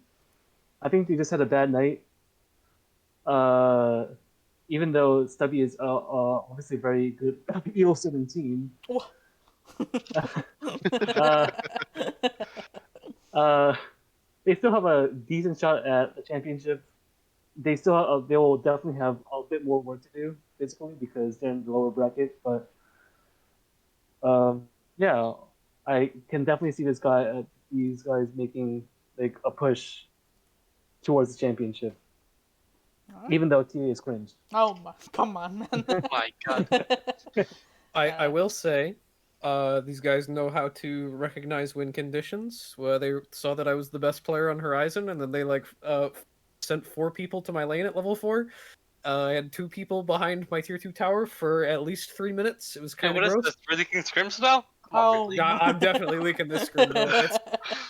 I think they just had a bad night. Even though Stubby is obviously very good Elo 17. They still have a decent shot at a championship. They will definitely have a bit more work to do physically because they're in the lower bracket. But yeah, I can definitely see these guys making like a push towards the championship. Right. Even though TA is cringe. Oh my, come on, man. Oh my god. I will say, these guys know how to recognize win conditions. Where they saw that I was the best player on Horizon, and then they sent 4 people to my lane at level 4. I had 2 people behind my tier 2 tower for at least 3 minutes. It was kind of gross. What is this? We're leaking scrims now? Oh, Yeah, I'm definitely leaking this screen, bro.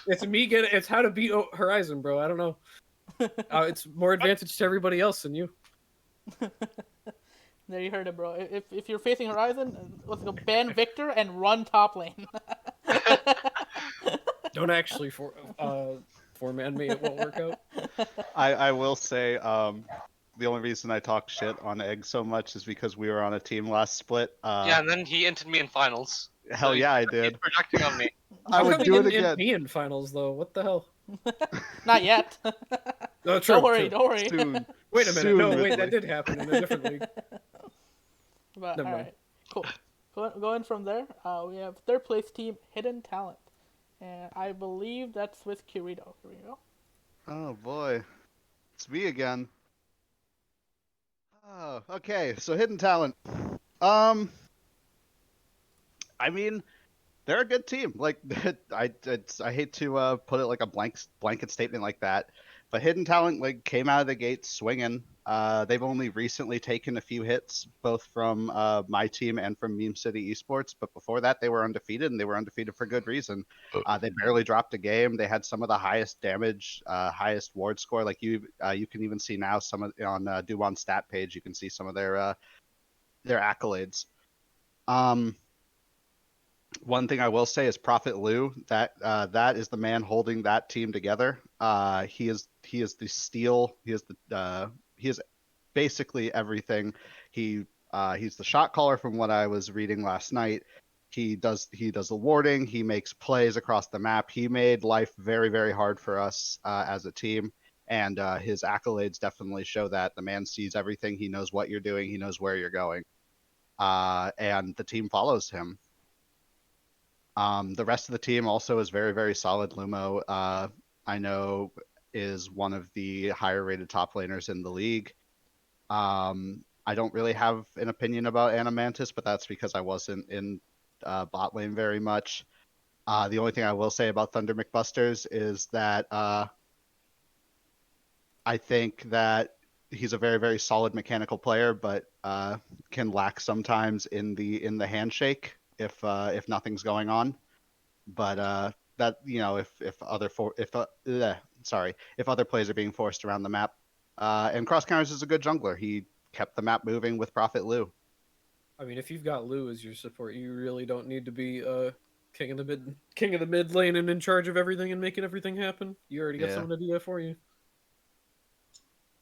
It's how to beat Horizon, bro. I don't know. It's more advantage to everybody else than you. There you heard it, bro. If you're facing Horizon, let's go ban Victor and run top lane. Don't actually four-man me. It won't work out. I will say the only reason I talk shit on Egg so much is because we were on a team last split. Yeah, and then he entered me in finals. Hell yeah, I did. He's projecting on me. I would do it again. Me in finals though. What the hell? Not yet. No, true, Don't worry, true. don't worry. Soon. Wait a minute. Soon, No, wait, Ridley. that did happen in a different league. But Never all mind. right, cool. Going from there, we have third place team Hidden Talent, and I believe that's with Kurido. Here we go. Oh boy, it's me again. Oh, okay. So Hidden Talent. I mean, they're a good team. Like, I hate to put it like a blanket statement like that, but Hidden Talent like came out of the gate swinging. They've only recently taken a few hits, both from my team and from Meme City Esports. But before that, they were undefeated, and they were undefeated for good reason. They barely dropped a game. They had some of the highest damage, highest ward score. Like you can even see now some of on Duon's stat page. You can see some of their accolades. One thing I will say is Prophet Lou. That is the man holding that team together. He is the steel. He is basically everything. He's the shot caller from what I was reading last night. He does the warding. He makes plays across the map. He made life very very hard for us as a team. And his accolades definitely show that the man sees everything. He knows what you're doing. He knows where you're going. And the team follows him. The rest of the team also is very, very solid. Lumo, I know, is one of the higher rated top laners in the league. I don't really have an opinion about Animantis, but that's because I wasn't in bot lane very much. The only thing I will say about Thunder McBusters is that I think that he's a very, very solid mechanical player, but can lack sometimes in the handshake if nothing's going on. But that if other plays are being forced around the map, and Cross Counters is a good jungler. He kept the map moving with Prophet Lou. I mean, if you've got Lou as your support, you really don't need to be king of the mid lane and in charge of everything and making everything happen. You already got Yeah. someone to do that for you.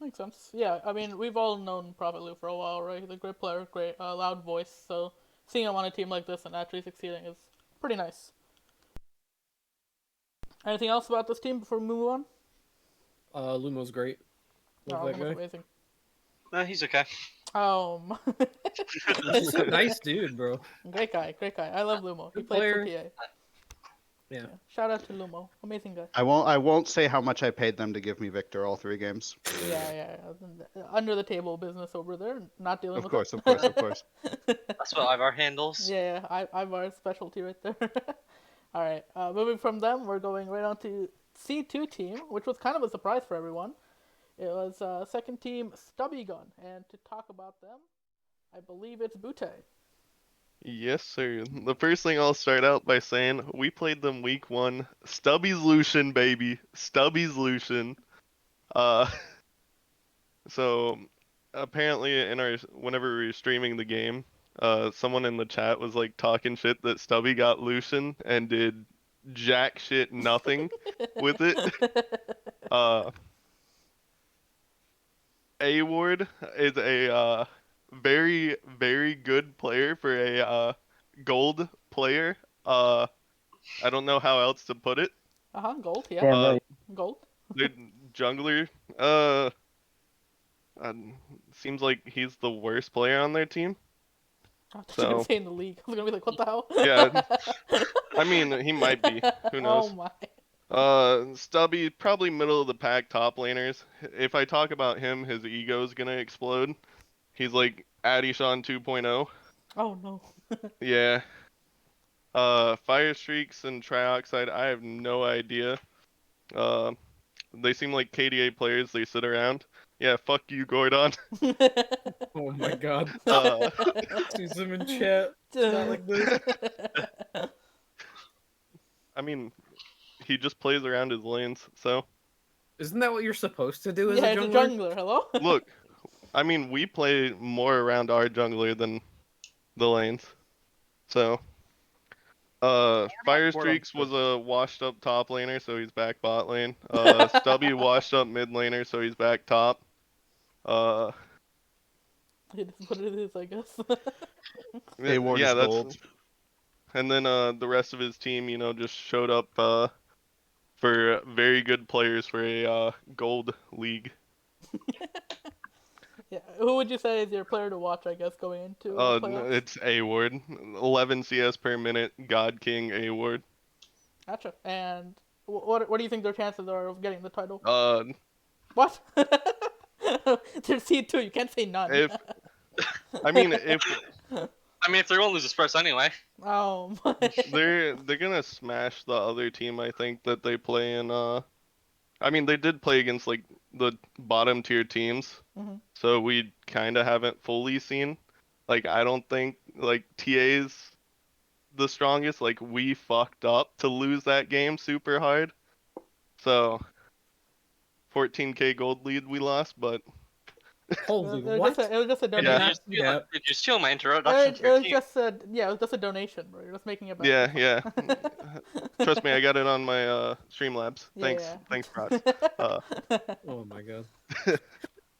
Makes sense. Yeah, I mean, we've all known Prophet Lou for a while, right? He's a great player, great loud voice. So seeing him on a team like this and actually succeeding is pretty nice. Anything else about this team before we move on? Lumo's great. Love Oh, that that's guy. amazing. He's okay. He's a nice dude, bro. Great guy. I love Lumo. He Good plays for player. TA. Yeah. Shout out to Lumo. Amazing guy. I won't say how much I paid them to give me Victor all 3 games. Yeah. Under the table business over there. Not dealing Of with course, it. of course, of course. That's what Ivar handles. Yeah, I've our specialty right there. All right, moving from them, we're going right on to C2 team, which was kind of a surprise for everyone. It was second team Stubby Gun, and to talk about them, I believe it's Bootay. Yes, sir. The first thing I'll start out by saying, we played them week 1. Stubby's Lucian, baby. Stubby's Lucian. Uh, so apparently whenever we were streaming the game, someone in the chat was like talking shit that Stubby got Lucian and did jack shit nothing with it. A Ward is a very very good player for a gold player. I don't know how else to put it. Gold, yeah. Damn Uh, right. Gold. the jungler uh, seems like he's the worst player on their team. I thought you were So gonna say in the league. I was gonna be like, what the hell? yeah, I mean he might be. Who Oh knows? my. Stubby probably middle of the pack top laners. If I talk about him, his ego is gonna explode. He's like Adishan 2.0. Oh no. Yeah. Fire streaks and trioxide, I have no idea. Uh, they seem like KDA players. They sit around. Yeah, fuck you, Gordon. Oh my god. Uh, See some in chat. Not like this. I mean, he just plays around his lanes. So Isn't that what you're supposed to do as Yeah, a it's a jungler? jungler. Hello. look, I mean, we play more around our jungler than the lanes. So, Fire Streaks was a washed up top laner, so he's back bot lane. Stubby washed up mid laner, so he's back top. It is what it is, I guess. A Ward is gold. And then the rest of his team, just showed up for very good players for a gold league. Yeah. Who would you say is your player to watch? I guess going into playoffs. It's A Ward, 11 CS per minute, God King A Ward. Gotcha. And what do you think their chances are of getting the title? What? They're C2. You can't say none. If I mean if they're gonna lose this first anyway. Oh my. they're gonna smash the other team, I think that they play in. I mean they did play against like the bottom tier teams, so we kind of haven't fully seen. Like I don't think like TA's the strongest. Like we fucked up to lose that game super hard. So 14k gold lead we lost, but Holy It was what? just a I did donation. not see that. Did you steal my introduction to your team? It was just a donation, bro. You're just making it Yeah, better. yeah. Trust me, I got it on my Streamlabs. Yeah. Thanks, Protts. Oh my god.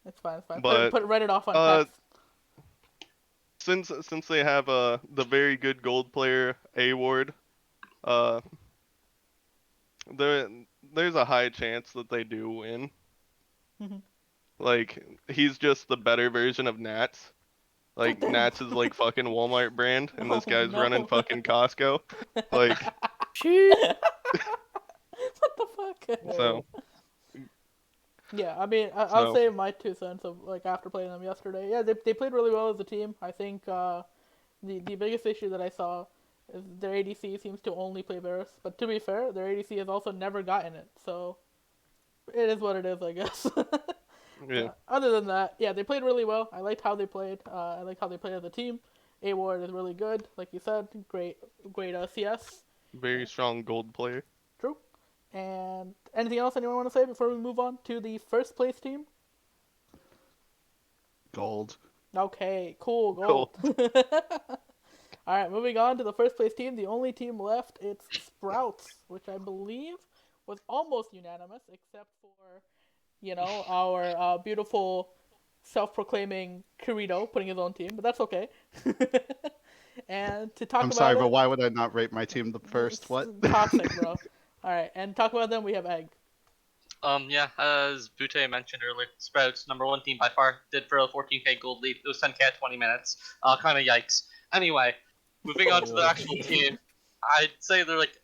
It's fine. It's fine. But Write it off on uh, text. since they have the very good gold player award, uh, there there's a high chance that they do win. Mhm. Like he's just the better version of Nats. Like Damn. Nats is like fucking Walmart brand, and this Oh, guy's running no. fucking Costco. Like Shit. What the fuck? so Yeah, I mean, I'll so say my 2 cents of like after playing them yesterday. Yeah, they played really well as a team. I think the biggest issue that I saw is their ADC seems to only play Varus. But to be fair, their ADC has also never gotten it, so it is what it is, I guess. yeah, Other than that, yeah, they played really well. I liked how they played. I liked how they played as a team. A Ward is really good, like you said. Great CS. very strong gold player. True. And anything else anyone want to say before we move on to the first place team? Gold. Okay, cool, Gold. All right, moving on to the first place team. The only team left, it's Sprouts, which I believe was almost unanimous, except for, our beautiful self-proclaiming Kurido putting his own team, but that's okay. And to talk I'm about sorry, it, but why would I not rate my team the first? What? toxic, bro. All right, and talk about them. We have Egg. Yeah, as Bootay mentioned earlier, Sprouts, #1 team by far, did for a 14k gold lead. It was 10k at 20 minutes. Kind of yikes. Anyway, moving on to the actual team, I'd say they're like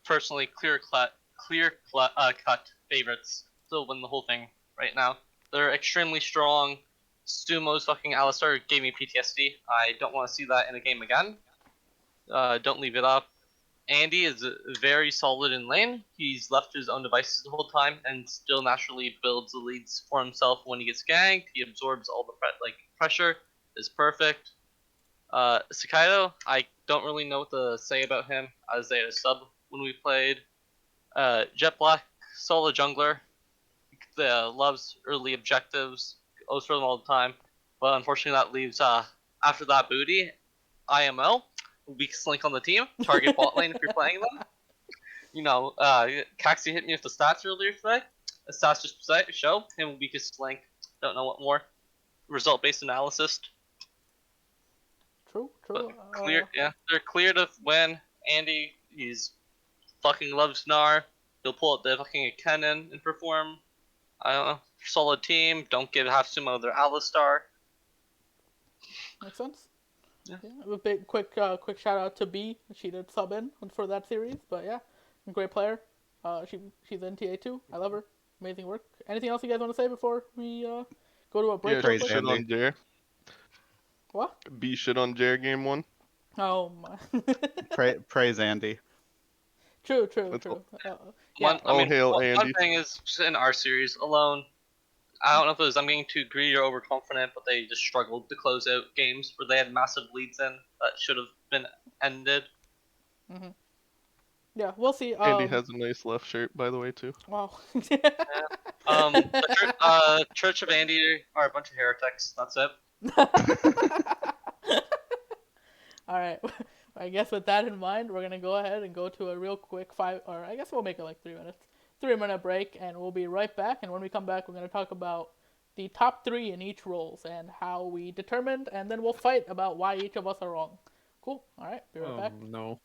personally cut favorites to win the whole thing right now. They're extremely strong. Stumo's fucking Alistar gave me PTSD. I don't want to see that in a game again. Don't leave it up. Andy is very solid in lane. He's left to his own devices the whole time and still naturally builds the leads for himself when he gets ganked. He absorbs all the pressure. Is perfect. Sakaido, I don't really know what to say about him as they had a sub when we played. Jet Black, solo jungler. Loves early objectives. Goes for them all the time. But unfortunately that leaves after that booty, IML. Weakest link on the team. Target bot lane if you're playing them. Kaxi hit me with the stats earlier today. The stats just show him weakest link. Don't know what more. Result-based analysis. True. But they're clear to win. Andy, he's fucking loves Gnar. He'll pull out the fucking cannon and perform. I don't know. Solid team. Don't give half sumo their Alistar. Makes sense. Yeah. A big quick shout out to B. She did sub in for that series, but yeah, great player. She's in TA too. I love her. Amazing work. Anything else you guys want to say before we go to a break? Yeah, Praise shit Andy. on Jer. What? B shit on Jer game 1. Oh my. Praise Andy. True. That's all. Yeah. All hail one Andy. thing is, just in our series alone, I don't know if it was I'm getting too greedy or overconfident, but they just struggled to close out games where they had massive leads in that should have been ended. Yeah, we'll see. Andy has a nice left shirt, by the way, too. Wow. The Church of Andy are a bunch of heretics. That's it. All right. I guess with that in mind, we're gonna go ahead and go to a real quick I guess we'll make it like 3 minutes. 3-minute break, and we'll be right back. And when we come back, we're gonna talk about the top 3 in each roles and how we determined, and then we'll fight about why each of us are wrong. Cool. All right. Be right back. No.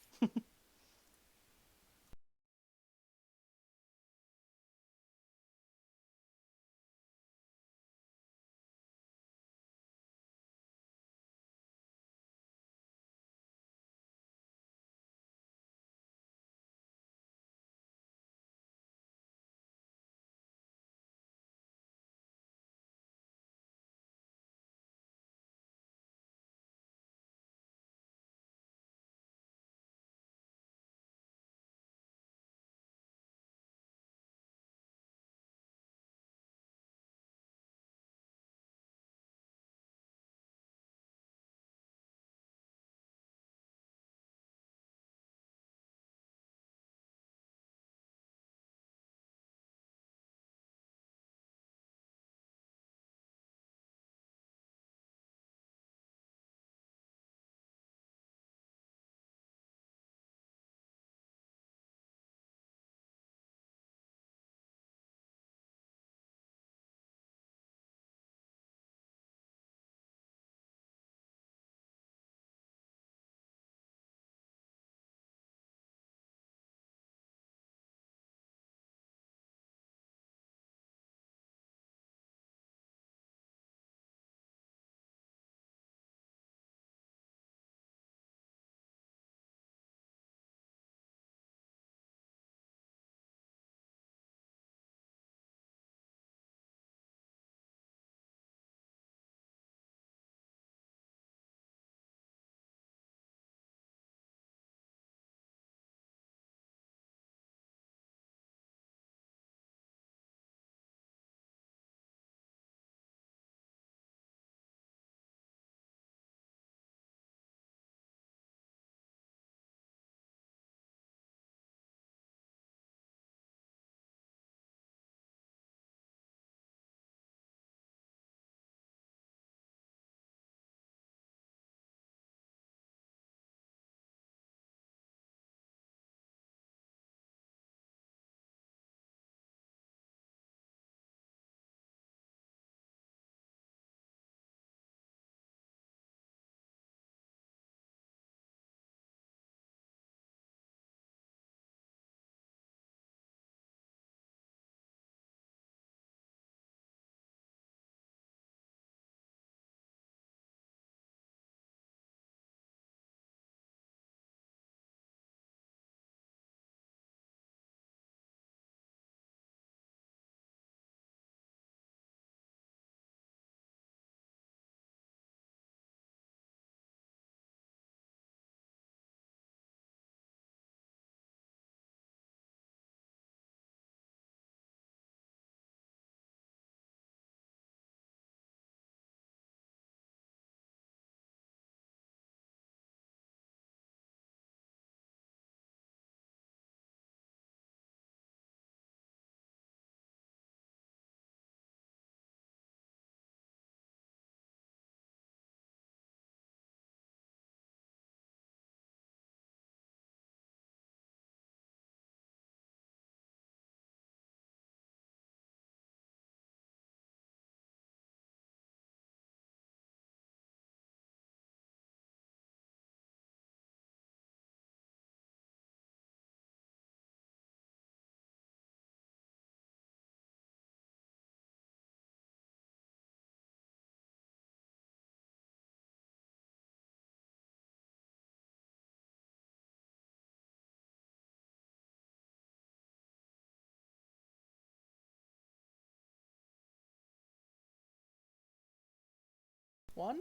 One,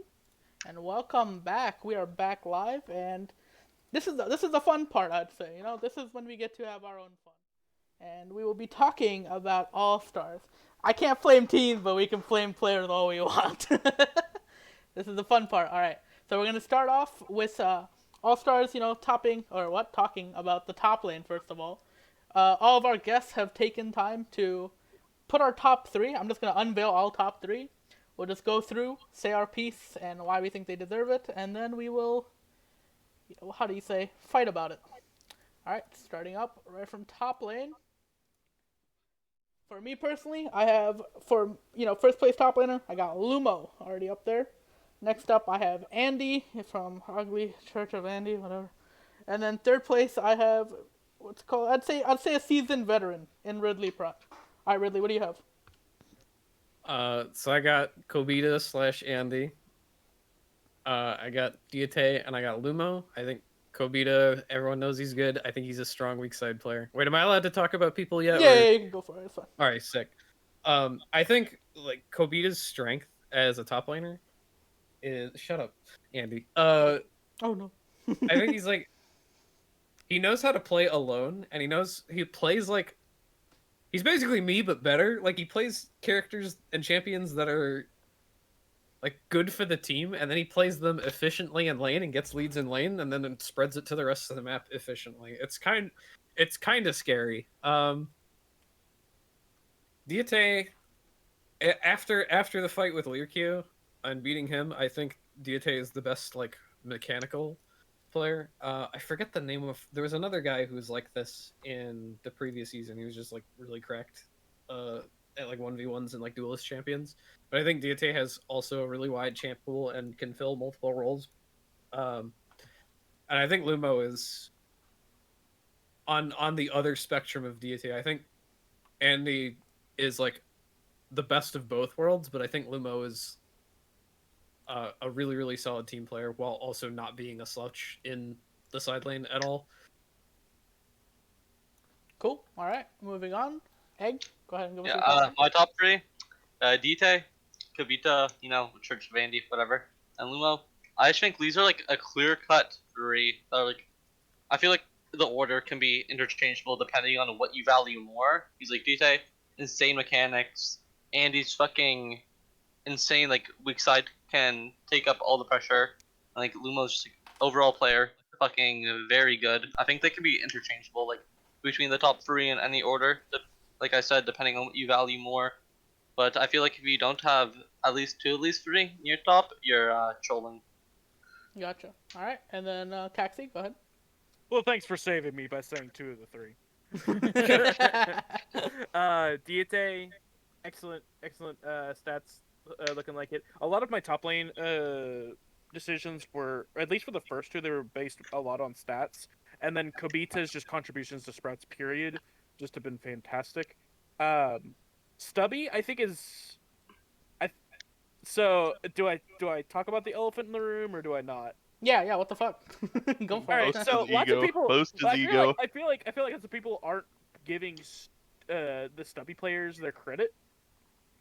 and welcome back. We are back live, and this is the fun part, I'd say. This is when we get to have our own fun, and we will be talking about All Stars. I can't flame teams, but we can flame players all we want. This is the fun part. All right, so we're gonna start off with All Stars. Talking about the top lane first of all. All of our guests have taken time to put our top three. I'm just gonna unveil all top three. We'll just go through, say our piece, and why we think they deserve it, and then we will, how do you say, fight about it. All right, starting up right from top lane. For me personally, I have first place top laner. I got Lumo already up there. Next up, I have Andy from Ugly Church of Andy, whatever. And then third place, I have what's it called? I'd say a seasoned veteran in Ridley Protts. All right, Ridley, what do you have? So I got Kobita / Andy. I got Diate and I got Lumo. I think Kobita, everyone knows he's good. I think he's a strong weak side player. Wait, am I allowed to talk about people yet? Yeah, you can go for it. It's fine. All right, sick. I think like Kobita's strength as a top laner is shut up, Andy. Oh no. I think he's like he knows how to play alone, and he plays like he's basically me but better. Like he plays characters and champions that are like good for the team, and then he plays them efficiently in lane and gets leads in lane, and then spreads it to the rest of the map efficiently. It's kind of scary. Diate, after the fight with Lirkio and beating him, I think Diate is the best like mechanical player. I forget the name of. There was another guy who was like this in the previous season. He was just like really cracked at like 1v1s and like duelist champions. But I think Diate has also a really wide champ pool and can fill multiple roles. And I think Lumo is on the other spectrum of Diate. I think Andy is like the best of both worlds, but I think Lumo is a really, really solid team player while also not being a slouch in the side lane at all. Cool. All right, moving on. Egg, go ahead and give us your Yeah, top. my top three: Dite, Kavita, Church of Andy, whatever, and Lumo. I just think these are like a clear-cut three. Like, I feel like the order can be interchangeable depending on what you value more. He's like Dite, insane mechanics. Andy's fucking insane. Like weak side can take up all the pressure. Like Lumo's just like, overall player, fucking very good. I think they can be interchangeable, like between the top three in any order. Like I said, depending on what you value more. But I feel like if you don't have at least two, at least three in your top, you're trolling. Gotcha. All right, and then Kaxi, go ahead. Well, thanks for saving me by saying two of the three. Diate, excellent stats, looking like it. A lot of my top lane decisions were, at least for the first two, they were based a lot on stats, and then Kobita's just contributions to Sprouts period just have been fantastic. Stubby, I think is, so do I talk about the elephant in the room or do I not? Yeah. What the fuck? Go for All it. right, so lots of people. Boast his I feel ego. like lots of people aren't giving the Stubby players their credit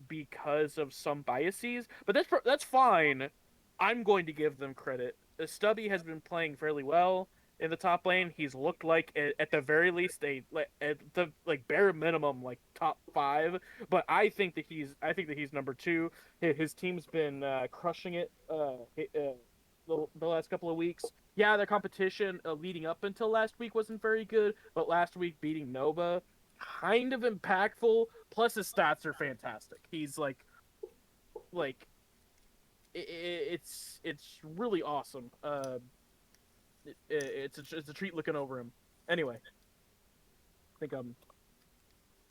because of some biases, but that's fine. I'm going to give them credit. Stubby has been playing fairly well in the top lane. He's looked like at the very least at the bare minimum like top 5. But I think that he's number 2. His team's been crushing it the last couple of weeks. Yeah, their competition leading up until last week wasn't very good, but last week beating Nova, kind of impactful. Plus his stats are fantastic. He's it's really awesome. It's a treat looking over him. Anyway, I think I'm.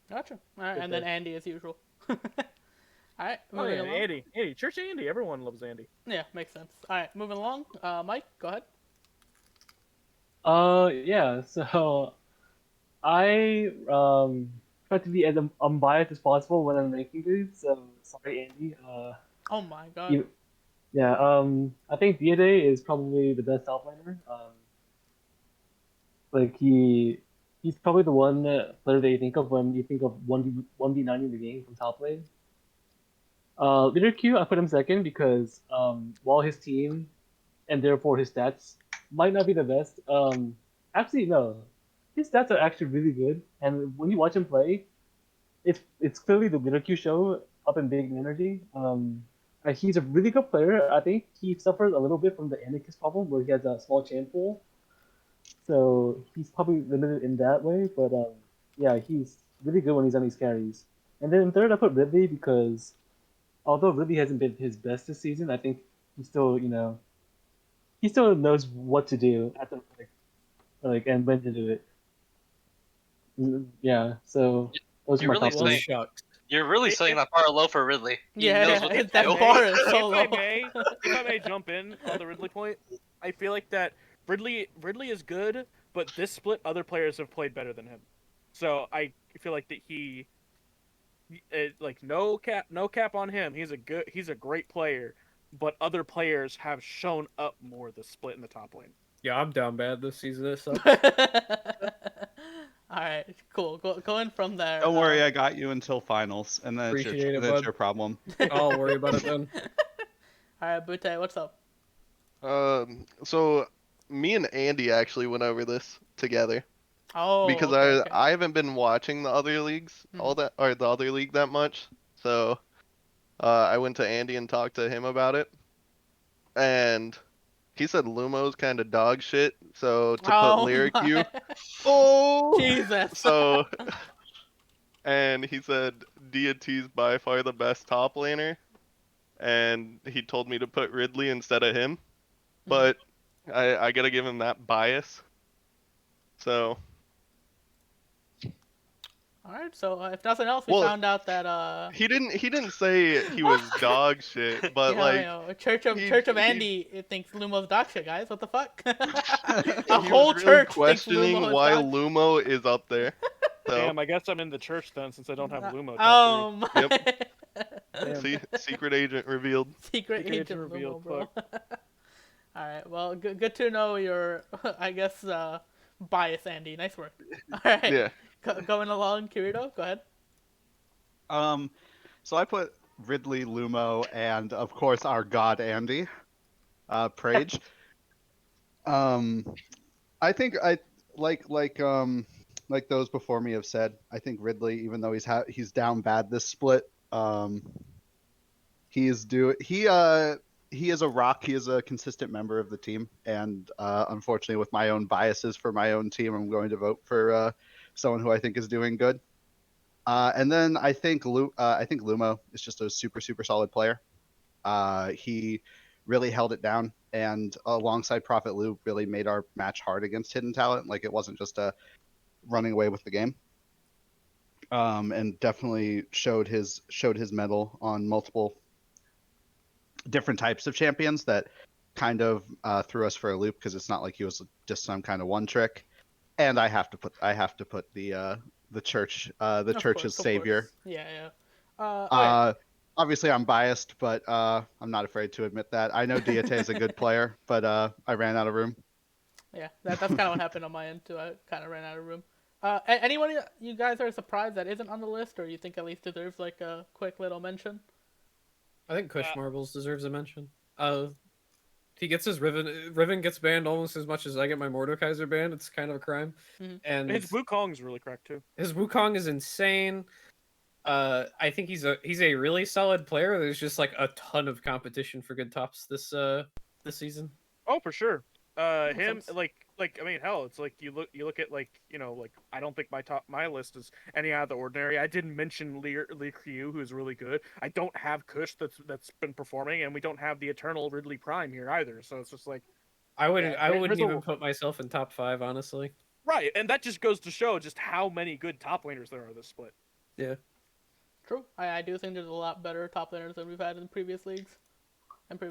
Gotcha. All right, and then Andy as usual. All right. Oh yeah, Andy, Church Andy. Everyone loves Andy. Yeah, makes sense. All right, moving along. Mike, go ahead. Yeah. So I try to be as unbiased as possible when I'm ranking these. So sorry, Andy. Oh my god. Yeah. I think Diade is probably the best top laner. Like he's probably the one player that you think of when you think of 1v9 in the game from top lane. Leader Q, I put him second because while his team and therefore his stats might not be the best, actually no, his stats are actually really good. And when you watch him play, it's clearly the Leader Q show up in big energy. He's a really good player. I think he suffers a little bit from the Anarchist problem where he has a small chain pool, so he's probably limited in that way. But yeah, he's really good when he's on these carries. And then in third, I put Ridley because although Ridley hasn't been his best this season, I think he still, he still knows what to do at the and when to do it. Yeah, so those are You're my really top Well, three. saying shucks. you're really setting that bar low for Ridley. He Yeah, knows yeah, what to that do. bar is so low. If I may jump in on the Ridley point, I feel like that Ridley is good, but this split other players have played better than him. So I feel like that like no cap on him. He's a great player, but other players have shown up more the split in the top lane. Yeah, I'm down bad this season. This sucks. All right, cool. Going from there. Don't worry, I got you until finals, and then Appreciate it, then it's bud. your problem. I'll worry about it then. All right, Bootay, what's up? So me and Andy actually went over this together Oh, because okay. I haven't been watching the other leagues the other league that much. So I went to Andy and talked to him about it, and he said Lumo's kind of dog shit. So to put Lyric my. U, oh, Jesus. so and he said Deity's by far the best top laner, and he told me to put Ridley instead of him, but I gotta give him that bias. So All right, so if nothing else, we found out that he didn't say he was dog shit, but Church of Andy it thinks Lumo's dog shit, guys. What the fuck? A he whole was really church thinks questioning Lumo is why dog. Lumo is up there. So Damn, I guess I'm in the church then since I don't have Lumo. Oh my. Damn. see, secret agent revealed. Secret Secret agent agent revealed, Lumo, bro. All right, well, good to know your, I guess, bias, Andy. Nice work. All right. Yeah. Going along, Kurido, go ahead. So I put Ridley, Lumo, and of course our god Andy, Prage. I think I like those before me have said. I think Ridley, even though he's down bad this split, he is a rock. He is a consistent member of the team, and unfortunately, with my own biases for my own team, I'm going to vote for someone who I think is doing good. And then I think Lumo is just a super solid player. He really held it down, and alongside Prophet Lu, really made our match hard against Hidden Talent. Like it wasn't just a running away with the game. And definitely showed his mettle on multiple different types of champions that kind of threw us for a loop because it's not like he was just some kind of one trick. And I have to put the church church's savior. Course. Yeah. Okay. Obviously I'm biased, but I'm not afraid to admit that. I know Diate is a good player, but I ran out of room. Yeah, that's kind of what happened on my end too. I kind of ran out of room. Anyone you guys are surprised that isn't on the list, or you think at least deserves like a quick little mention? I think Kush Marbles deserves a mention. He gets his Riven gets banned almost as much as I get my Mordekaiser banned. It's kind of a crime. Mm-hmm. And his Wukong's really cracked too. His Wukong is insane. I think he's a really solid player. There's just like a ton of competition for good tops this season. Oh, for sure. Him sense. like I mean, hell, it's like you look at like I don't think my list is any out of the ordinary. I didn't mention Lee Q, who's really good. I don't have Kush that's been performing, and we don't have the eternal Ridley Prime here either. So it's just like I wouldn't even put myself in top 5, honestly. Right, and that just goes to show just how many good top laners there are this split. Yeah. True. I do think there's a lot better top laners than we've had in previous leagues.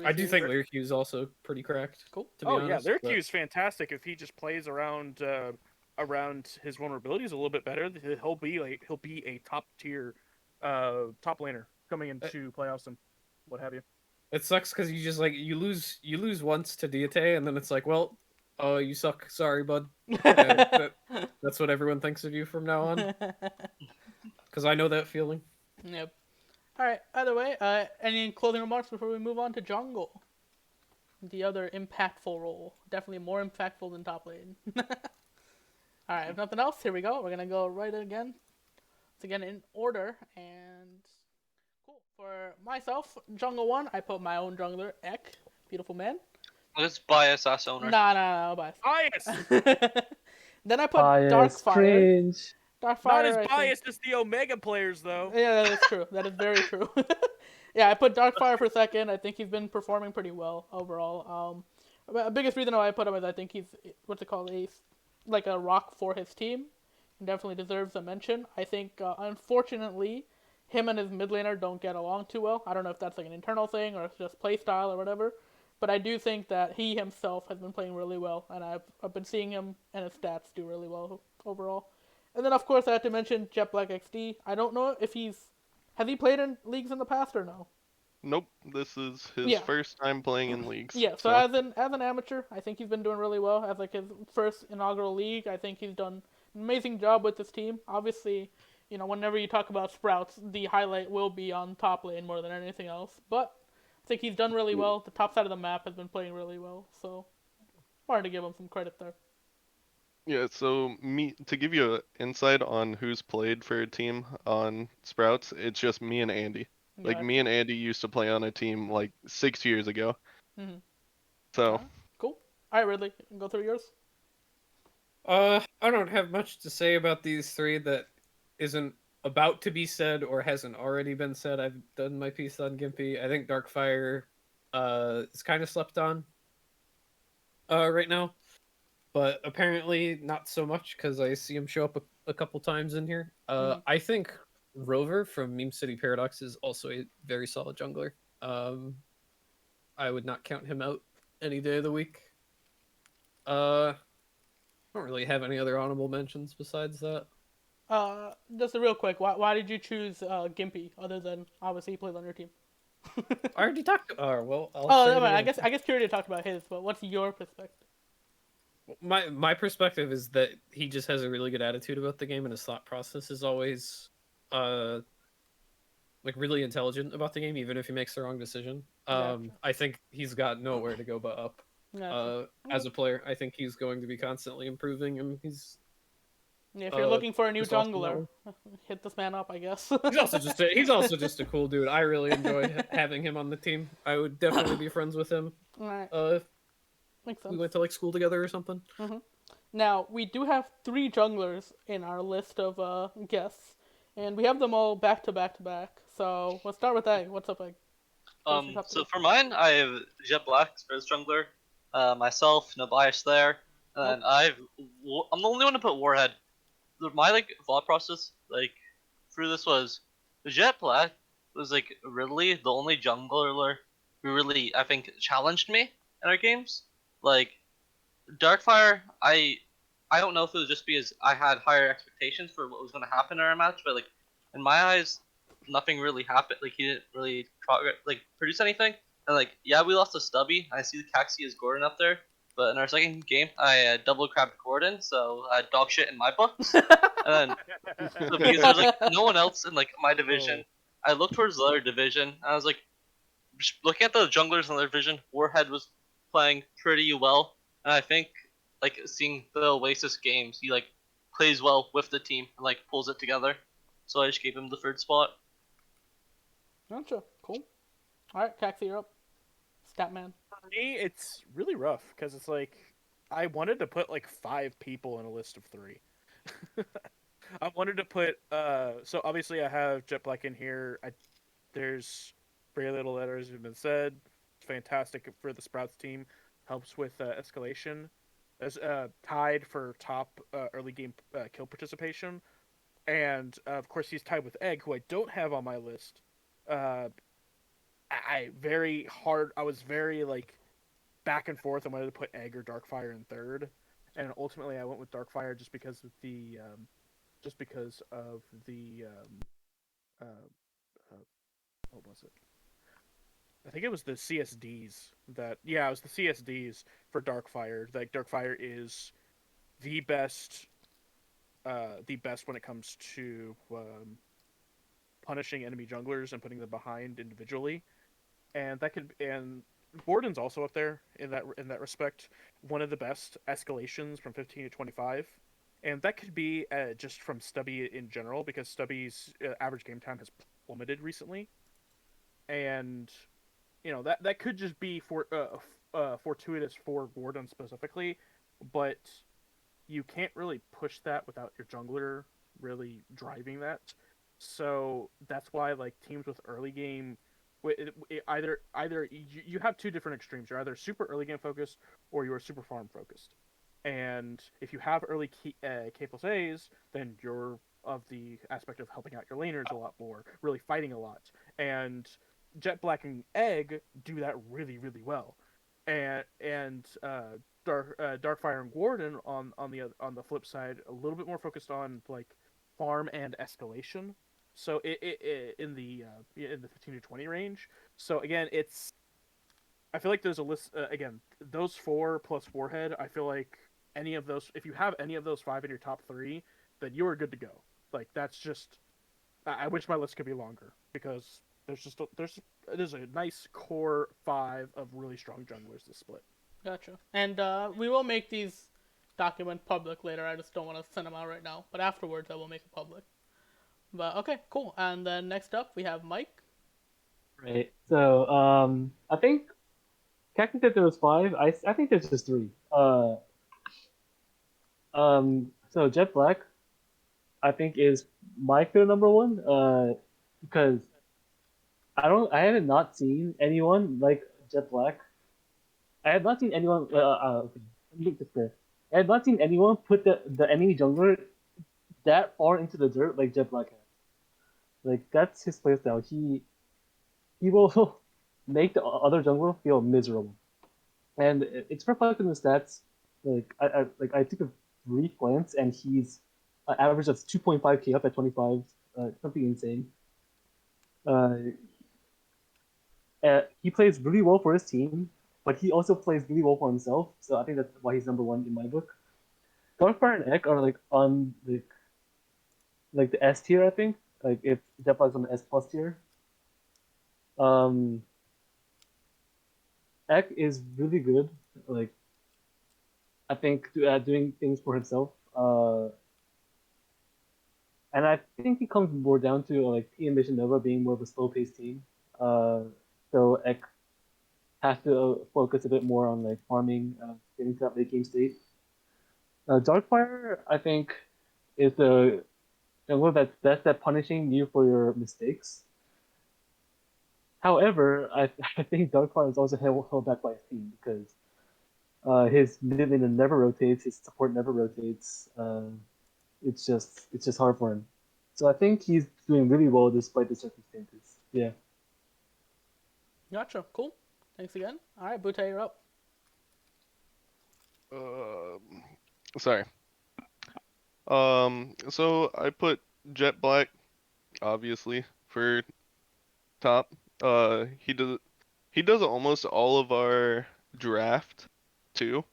I do think Lyric is also pretty cracked. Cool. To be honest, Lyric is fantastic if he just plays around his vulnerabilities a little bit better. He'll be a top tier top laner coming into playoffs and what have you. It sucks because you just you lose once to Diate, and then it's like, well, oh, you suck. Sorry, bud. That's what everyone thinks of you from now on. Because I know that feeling. Yep. All right. Either way, any closing remarks before we move on to jungle? The other impactful role, definitely more impactful than top lane. All right. If nothing else, here we go. We're gonna go right again. It's again in order and cool. For myself, jungle one, I put my own jungler, Ek, beautiful man. Let's bias us owner. Nah, bias. Bias! Then I put Bias, Darkfire. cringe. Darkfire. Not as I think- biased as the Omega players, though. Yeah, that is true. That is very true. Yeah, I put Darkfire for second. I think he's been performing pretty well overall. The biggest reason why I put him is I think he's what's it called, like a rock for his team. He definitely deserves a mention. I think unfortunately, him and his mid laner don't get along too well. I don't know if that's like an internal thing or it's just play style or whatever. But I do think that he himself has been playing really well, and I've been seeing him and his stats do really well overall. And then of course I have to mention Jet Black XD. I don't know if has he played in leagues in the past or no? Nope, this is his Yeah. first time playing in leagues. Yeah, so as an amateur, I think he's been doing really well. As like his first inaugural league, I think he's done an amazing job with this team. Obviously, whenever you talk about Sprouts, the highlight will be on top lane more than anything else. But I think he's done really well. The top side of the map has been playing really well, so wanted to give him some credit there. Yeah, so to give you an insight on who's played for a team on Sprouts, it's just me and Andy. Like, Yeah. me and Andy used to play on a team like 6 years ago. Mhm. So, Cool. All right, Ridley, go through yours. I don't have much to say about these three that isn't about to be said or hasn't already been said. I've done my piece on Gimpy. I think Darkfire is kind of slept on right now, but apparently not so much because I see him show up a couple times in here. I think Rover from Meme City Paradox is also a very solid jungler. I would not count him out any day of the week. I don't really have any other honorable mentions besides that. Just a real quick, why did you choose Gimpy other than obviously he plays on your team? I already talked. Well, I'll Oh, say never it mind. again. I guess Kurido talked about his, but what's your perspective? My perspective is that he just has a really good attitude about the game, and his thought process is always like really intelligent about the game, even if he makes the wrong decision. Gotcha. I think he's got nowhere to go but up. Gotcha. As a player, I think he's going to be constantly improving, and he's If you're looking for a new just awesome that jungler, hit this man up, I guess. he's also just a cool dude. I really enjoy having him on the team. I would definitely be friends with him. Alright, If makes sense. we went to like school together or something. Now, we do have 3 junglers in our list of guests, and we have them all back to back to back. So, let's start with Egg. What's up, Egg? So for mine, I have Jet Black as jungler, myself, no bias there, and I'm the only one to put Warhead. My thought process through this was Jet Black was really the only jungler who really I think challenged me in our games. Darkfire, I don't know if it was just because I had higher expectations for what was going to happen in our match, but in my eyes, nothing really happened. He didn't really produce anything. And yeah, we lost to Stubby. I see the Kaxi as Gordon up there, but in our second game, I double crabbed Gordon, so dog shit in my books. And then so because there's no one else in my division, I looked towards the other division. And I was just looking at the junglers in the division. Warhead was playing pretty well, and I think seeing the Oasis games, he plays well with the team and pulls it together. So I just gave him the third spot. Gotcha. Cool. Alright, Kaxi, you're up. Statman. For me, it's really rough because it's I wanted to put 5 people in a list of 3. I wanted to put so obviously I have Jet Black in here. There's very little that has been said. Fantastic for the Sprouts team. Helps with escalation. As tied for top early game kill participation, and of course he's tied with Egg, who I don't have on my list. I was very back and forth. I wanted to put Egg or Darkfire in third, and ultimately I went with Darkfire just because of the what was it? I think it was the CSDs it was the CSDs for Darkfire. Darkfire is the best when it comes to punishing enemy junglers and putting them behind individually, and Borden's also up there in that respect. One of the best escalations from 15 to 25, and that could be just from Stubby in general because Stubby's average game time has plummeted recently, and that could just be fortuitous for Borden specifically, but you can't really push that without your jungler really driving that. So that's why like teams with early game, either you have two different extremes. You're either super early game focused or you're super farm focused. And if you have early K plus A's, then you're of the aspect of helping out your laners a lot more, really fighting a lot. And Jet Black and Egg do that really really well. And Darkfire and Gordon on the flip side, a little bit more focused on like farm and escalation. So in the 15 to 20 range. So again, I feel like there's a list again. Those four plus Warhead. I feel like any of those, if you have any of those five in your top three, then you are good to go. Like that's just. I wish my list could be longer because there's a nice core five of really strong junglers to split. Gotcha. And we will make these documents public later. I just don't want to send them out right now. But afterwards, I will make it public. But okay, cool. And then next up, we have Mike. Right. So I think Kaxi said there was five. I think there's just three. So Jet Black, I think is my clear number one. Because I haven't not seen anyone like Jet Black. I have not seen anyone. Okay, let me make this clear. I have not seen anyone put the enemy jungler that far into the dirt like Jet Black has. Like that's his playstyle. He will make the other jungler feel miserable, and it's reflected in the stats. I took a brief glance, and he's an average of 2.5k up at 25, something insane. He plays really well for his team, but he also plays really well for himself. So I think that's why he's number one in my book. Darkfire and Ek are like on like the S tier, I think. Like if Jetpack's on the S plus tier. Ek is really good. Like I think doing things for himself. And I think it comes more down to like Team Mission Nova being more of a slow-paced team. So Ek has to focus a bit more on like farming, getting to that late game state. Darkfire, I think, is the jungler that's best at punishing you for your mistakes. However, I think Darkfire is also held back by his team because his mid laner never rotates, his support never rotates. It's just hard for him. So I think he's doing really well despite the circumstances. Yeah. Gotcha. Cool. Thanks again. All right, Bootay, you're up. Sorry. So I put Jet Black, obviously, for top. He does almost all of our draft too.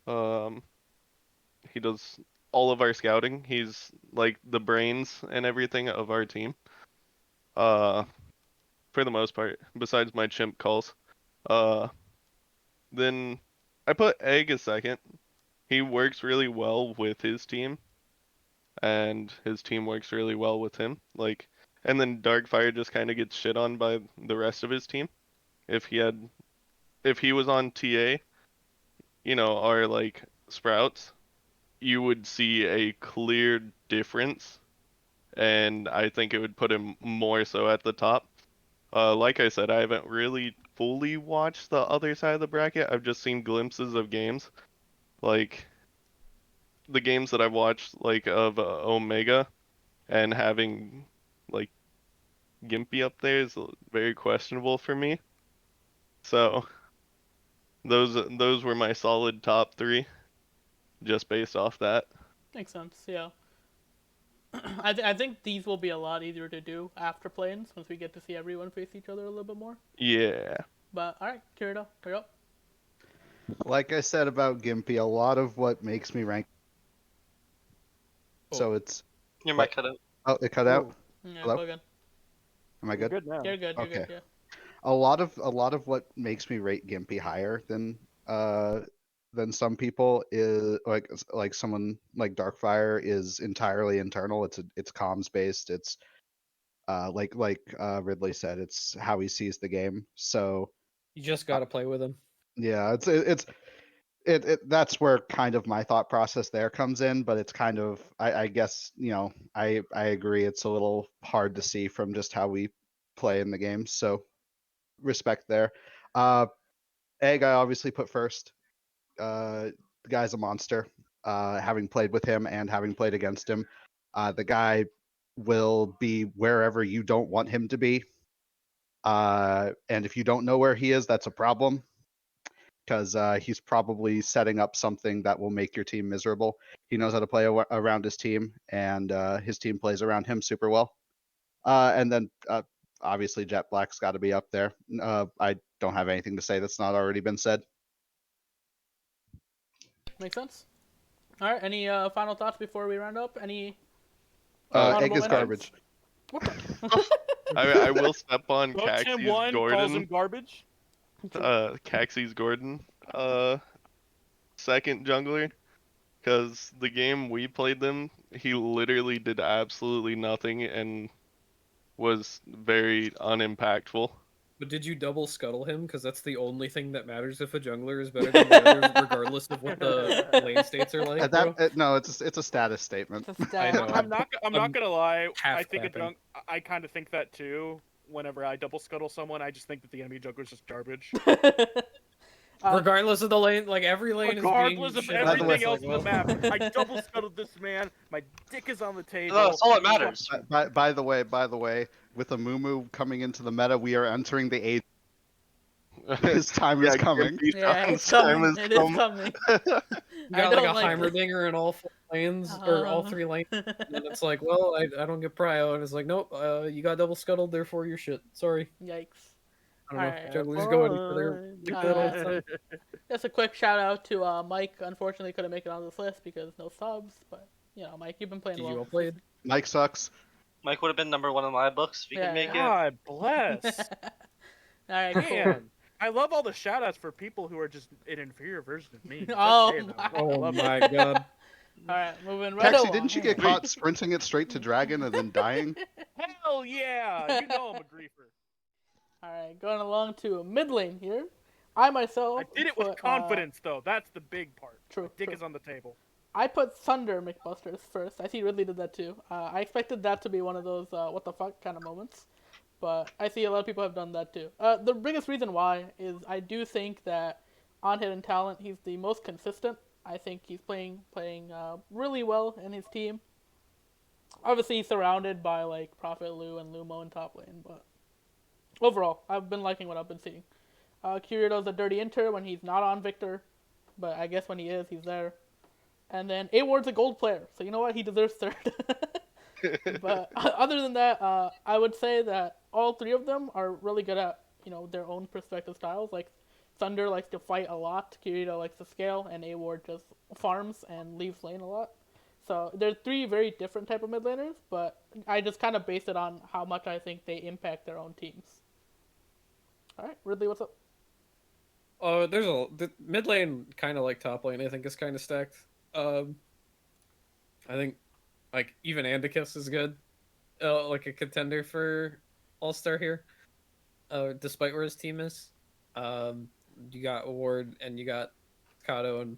He does all of our scouting. He's like the brains and everything of our team. For the most part, besides my chimp calls. Then I put Egg a second. He works really well with his team, and his team works really well with him. Like, and then Darkfire just kind of gets shit on by the rest of his team. If he was on TA, our like Sprouts, you would see a clear difference, and I think it would put him more so at the top. Like I said, I haven't really fully watched the other side of the bracket. I've just seen glimpses of games. Like, the games that I've watched, like, of Omega, and having, like, Gimpy up there is very questionable for me. So, those were my solid top three, just based off that. Makes sense. Yeah. I think these will be a lot easier to do after planes once we get to see everyone face each other a little bit more. Yeah. But all right, Kurido, you're up. Like I said about Gimpy, a lot of what makes me rank. So it's. Your mic cut out. Oh, it cut out. Yeah, Hello? go again. Am I You're good? good now. You're good. You're Okay. good. Yeah. A lot of what makes me rate Gimpy higher than some people is like someone like Darkfire is entirely internal. It's comms based. It's like Ridley said, it's how he sees the game. So You just got to play with him. yeah, that's where kind of my thought process there comes in, but it's kind of I guess, I agree it's a little hard to see from just how we play in the game. So respect there. Egg I obviously put first. The guy's a monster. Having played with him and having played against him, the guy will be wherever you don't want him to be. And if you don't know where he is, that's a problem because he's probably setting up something that will make your team miserable. He knows how to play around his team, and his team plays around him super well. And then obviously Jet Black's got to be up there. I don't have anything to say that's not already been said. Makes sense. All right. Any final thoughts before we round up? Any Egg is mentions? garbage. What the? I will step on Vote Tim Kaxi's 1 calls him Gordon. garbage. Kaxi's Gordon. Second jungler. Because the game we played them, he literally did absolutely nothing and was very unimpactful. But did you double scuttle him? Because that's the only thing that matters if a jungler is better than the others, regardless of what the lane states are like, bro. No, it's a status statement. It's a I stat. know. I'm not gonna lie. half I think clapping. I kind of think that too. Whenever I double scuttle someone, I just think that the enemy jungler is just garbage. Regardless of the lane, like every lane Regardless is of being shit. everything way- else in the map, I double scuttled this man. My dick is on the table. That's all that matters. By the way, with Amumu coming into the meta, we are entering the age. His time is coming. Gimpy's Yeah, it's time coming. is It is come. coming. You I got don't like a like this. Heimerdinger in all 4 lanes, or all 3 lanes, and it's like, well, I don't get prio, and it's like, nope, you got double scuttled, therefore you're shit. Sorry. Yikes. I don't know. Alright. Jugglers go at each other. Like that all the time. Just a quick shout out to Mike. Unfortunately, couldn't make it on this list because no subs. But Mike, you've been playing GG well. well played. Mike sucks. Mike would have been number 1 in my books if he could make it. God bless. All right, cool. Man, I love all the shout outs for people who are just an inferior version of me. It's Oh okay, though. my. I Oh love it. my god. All right, moving right Kaxi, along. didn't you get caught sprinting it straight to Dragon and then dying? Hell yeah! You know I'm a griefer. All right, going along to mid lane here. I myself. I did it with put, confidence, though. That's the big part. True. My dick true. is on the table. I put Thunder McBusters first. I see Ridley did that too. I expected that to be one of those what the fuck kind of moments, but I see a lot of people have done that too. The biggest reason why is I do think that on hidden talent he's the most consistent. I think he's playing really well in his team. Obviously he's surrounded by like Prophet Lu and Lumo in top lane, but overall I've been liking what I've been seeing. Kurido's a dirty inter when he's not on Victor, but I guess when he is, he's there. And then A-Ward's a gold player, so you know what? He deserves third. But other than that, I would say that all 3 of them are really good at, their own perspective styles. Like, Thunder likes to fight a lot, Kurido likes to scale, and A-Ward just farms and leaves lane a lot. So they're 3 very different type of mid laners, but I just kind of base it on how much I think they impact their own teams. All right, Ridley, what's up? The mid lane, kind of like top lane, I think is kind of stacked. I think like even Andicus is good, like a contender for All-Star here. Despite where his team is, you got Ward and you got Kato and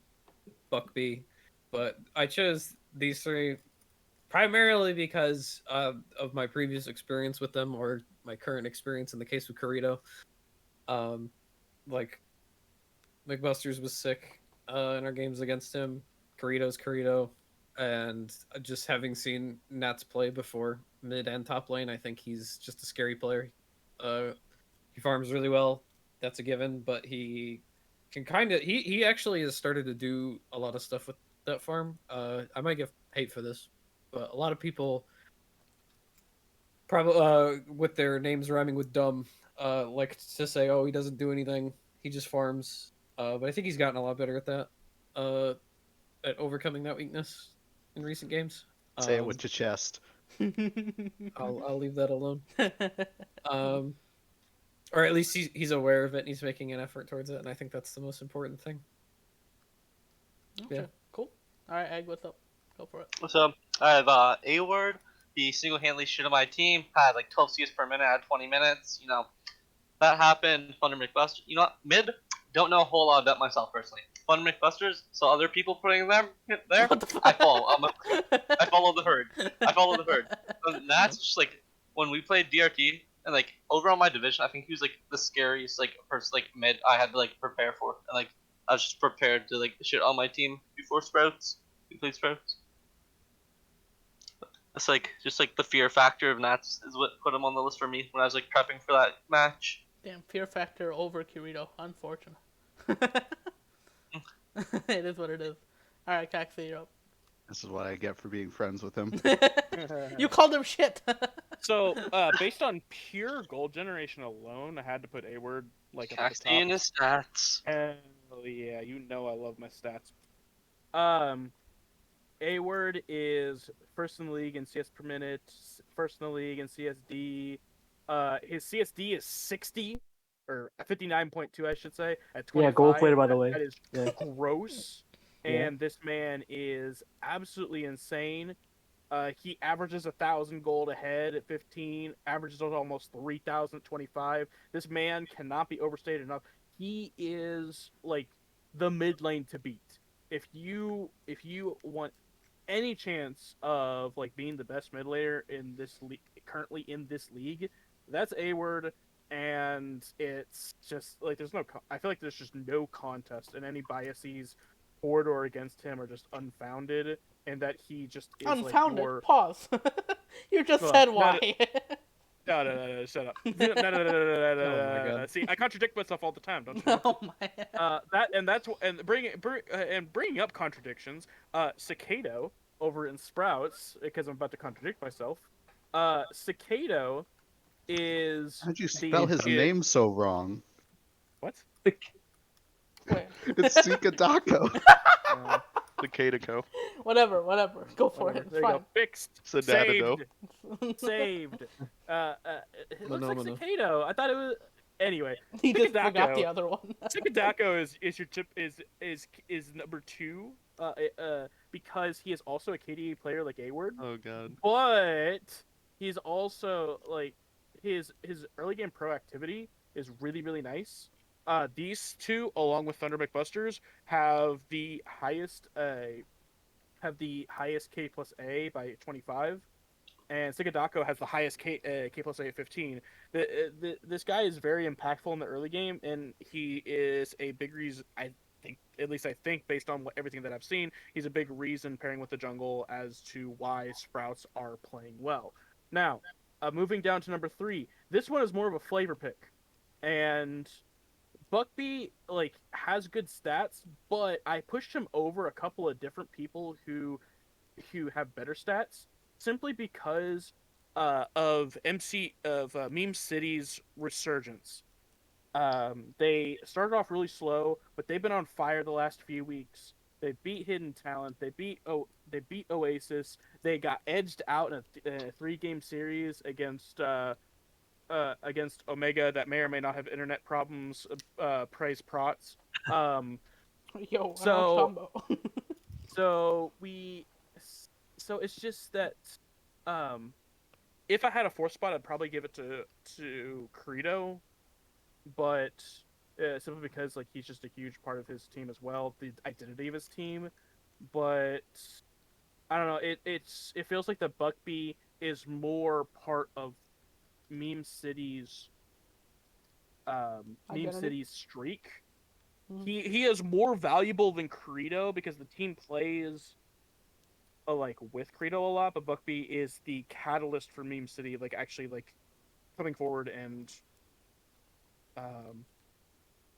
Buckby, but I chose these 3 primarily because of my previous experience with them, or my current experience in the case with Kurido. Like McBusters was sick in our games against him. Kurido's Kurido, and just having seen Nats play before mid and top lane, I think he's just a scary player. He farms really well, that's a given, but he can he actually has started to do a lot of stuff with that farm. I might get hate for this, but a lot of people probably with their names rhyming with dumb like to say, oh, he doesn't do anything, he just farms. But I think he's gotten a lot better at that. At overcoming that weakness in recent games. Say it with your chest. I'll leave that alone. Um, or at least he's aware of it and he's making an effort towards it, and I think that's the most important thing. Okay, Yeah. cool. All right, Egg, what's up? Go for it. So I have A-Word. He single-handedly shit on my team. Had like 12 CS per minute at 20 minutes. You know, that happened. Thunder McBusters. You know what? Mid, don't know a whole lot about myself personally. Thunder McBusters, saw other people putting them there. What the fuck? I follow. I follow the herd. I follow the herd. And that's just like when we played DRT and like over on my division, I think he was like the scariest like person like mid I had to like prepare for, and like I was just prepared to like shit on my team before Sprouts. We played Sprouts. It's like just like the fear factor of Nats is what put him on the list for me when I was like prepping for that match. Damn, fear factor over Kurido. Unfortunate. It is what it is. All right, Kaxi, you're up. This is what I get for being friends with him. You called him shit. So, based on pure gold generation alone, I had to put A-Word like up at the Kaxi and top. his stats. Hell yeah, you know I love my stats. A-Word is first in the league in CS per minute, first in the league in CSD. His CSD is 60, or 59.2, I should say, at 25. Yeah, gold player, by the way. That is Yeah. gross. Yeah. And this man is absolutely insane. He averages 1,000 gold ahead at 15, averages almost 3,000 at 25. This man cannot be overstated enough. He is like the mid lane to beat. If you want any chance of like being the best mid laner in this currently in this league, that's A-Word, and it's just like there's no. I feel like there's just no contest, and any biases toward or against him are just unfounded, and that he just is Unfounded. like your. Pause. You just Well, said no, why. No, shut up. No. Oh my God. See, I contradict myself all the time, don't you know? Oh my. Bringing up contradictions. Cicado over in Sprouts, because I'm about to contradict myself. Cicado is. How'd you spell his is- name so wrong? What? Wait. It's Sikadako. The Katako. Whatever. Go for it. It's There you go. fine. Fixed. Sedadado. Saved. It looks like Phenomenal. Cicado. I thought it was. Anyway, He just Sikadako. forgot the other one. Sikadako is your tip is number 2. Because he is also a KDA player like A-Word, Oh god. but he's also like his early game proactivity is really really nice. These two, along with Thunder McBusters, have the highest K plus A by 25, and Sikadako has the highest K plus A at 15. This guy is very impactful in the early game, and he is a big reason. I think, based on everything that I've seen, he's a big reason pairing with the jungle as to why Sprouts are playing well. Now, moving down to number 3, this one is more of a flavor pick, and Buckby like has good stats, but I pushed him over a couple of different people who have better stats simply because of Meme City's resurgence. They started off really slow, but they've been on fire the last few weeks. They beat Hidden Talent. They beat Oasis. They got edged out in a 3-game series against Omega that may or may not have internet problems. Praise Protts. Yo, So- combo. So it's just that if I had a 4th spot, I'd probably give it to Kurido, but simply because like he's just a huge part of his team as well, the identity of his team. But I don't know. It feels like the Buckby is more part of Meme City's Identity? streak. Mhm. He is more valuable than Kurido because the team plays like with Kurido a lot, but Buckby is the catalyst for Meme City, like actually like coming forward and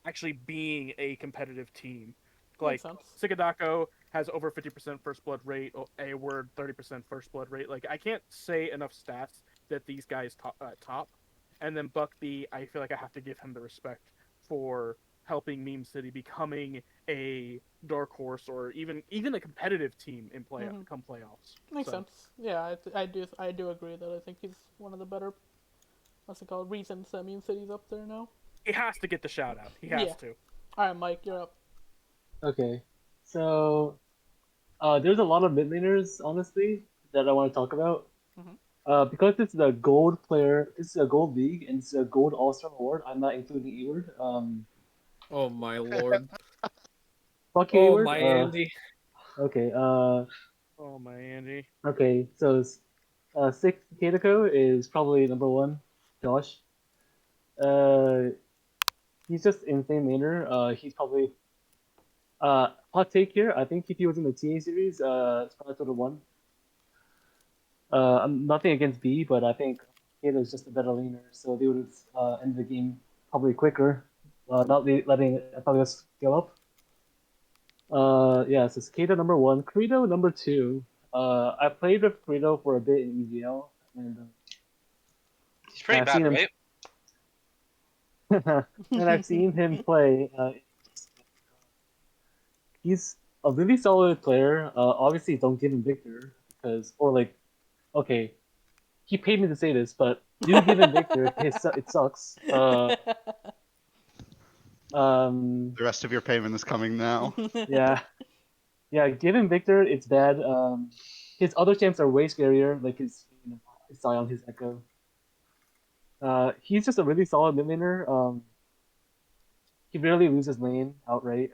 actually being a competitive team. Like Makes sense. Sikadako has over 50% first blood rate, A-Word 30% first blood rate. Like I can't say enough stats that these guys top. And then Buckby, I feel like I have to give him the respect for helping Meme City becoming a dark horse or even a competitive team in come playoffs. Makes So, sense. Yeah, I do agree that I think he's one of the better what's it called, reasons that Meme City's up there now. He has to get the shout out. He has Yeah. to. All right, Mike, you're up. Okay, so there's a lot of mid laners, honestly, that I want to talk about. Mhm. Because it's a gold player, it's a gold league, and it's a gold all-star award. I'm not including Eward. Oh my lord. Fuck you, Oh Eward. my Andy. Okay. Oh my Andy. Okay. So, six Katako is probably number one. Josh. Uh, he's just insane laner. He's probably hot take here. I think if he was in the TA series, it's probably sort of one. I'm nothing against B, but I think Kato is just a better laner, so they would end the game probably quicker, not letting Aphelios scale up. Yeah, so it's Kato number one, Kurido number two. I played with Kurido for a bit in EGL, and He's pretty I've bad, seen him, right? and I've seen him play. He's a really solid player. Obviously, don't give him Victor because, or like, okay, he paid me to say this, but do give him Victor. It sucks. The rest of your payment is coming now. Yeah, yeah. Give him Victor. It's bad. His other champs are way scarier. Like his Sion, his Echo. He's just a really solid mid laner. He rarely loses lane outright.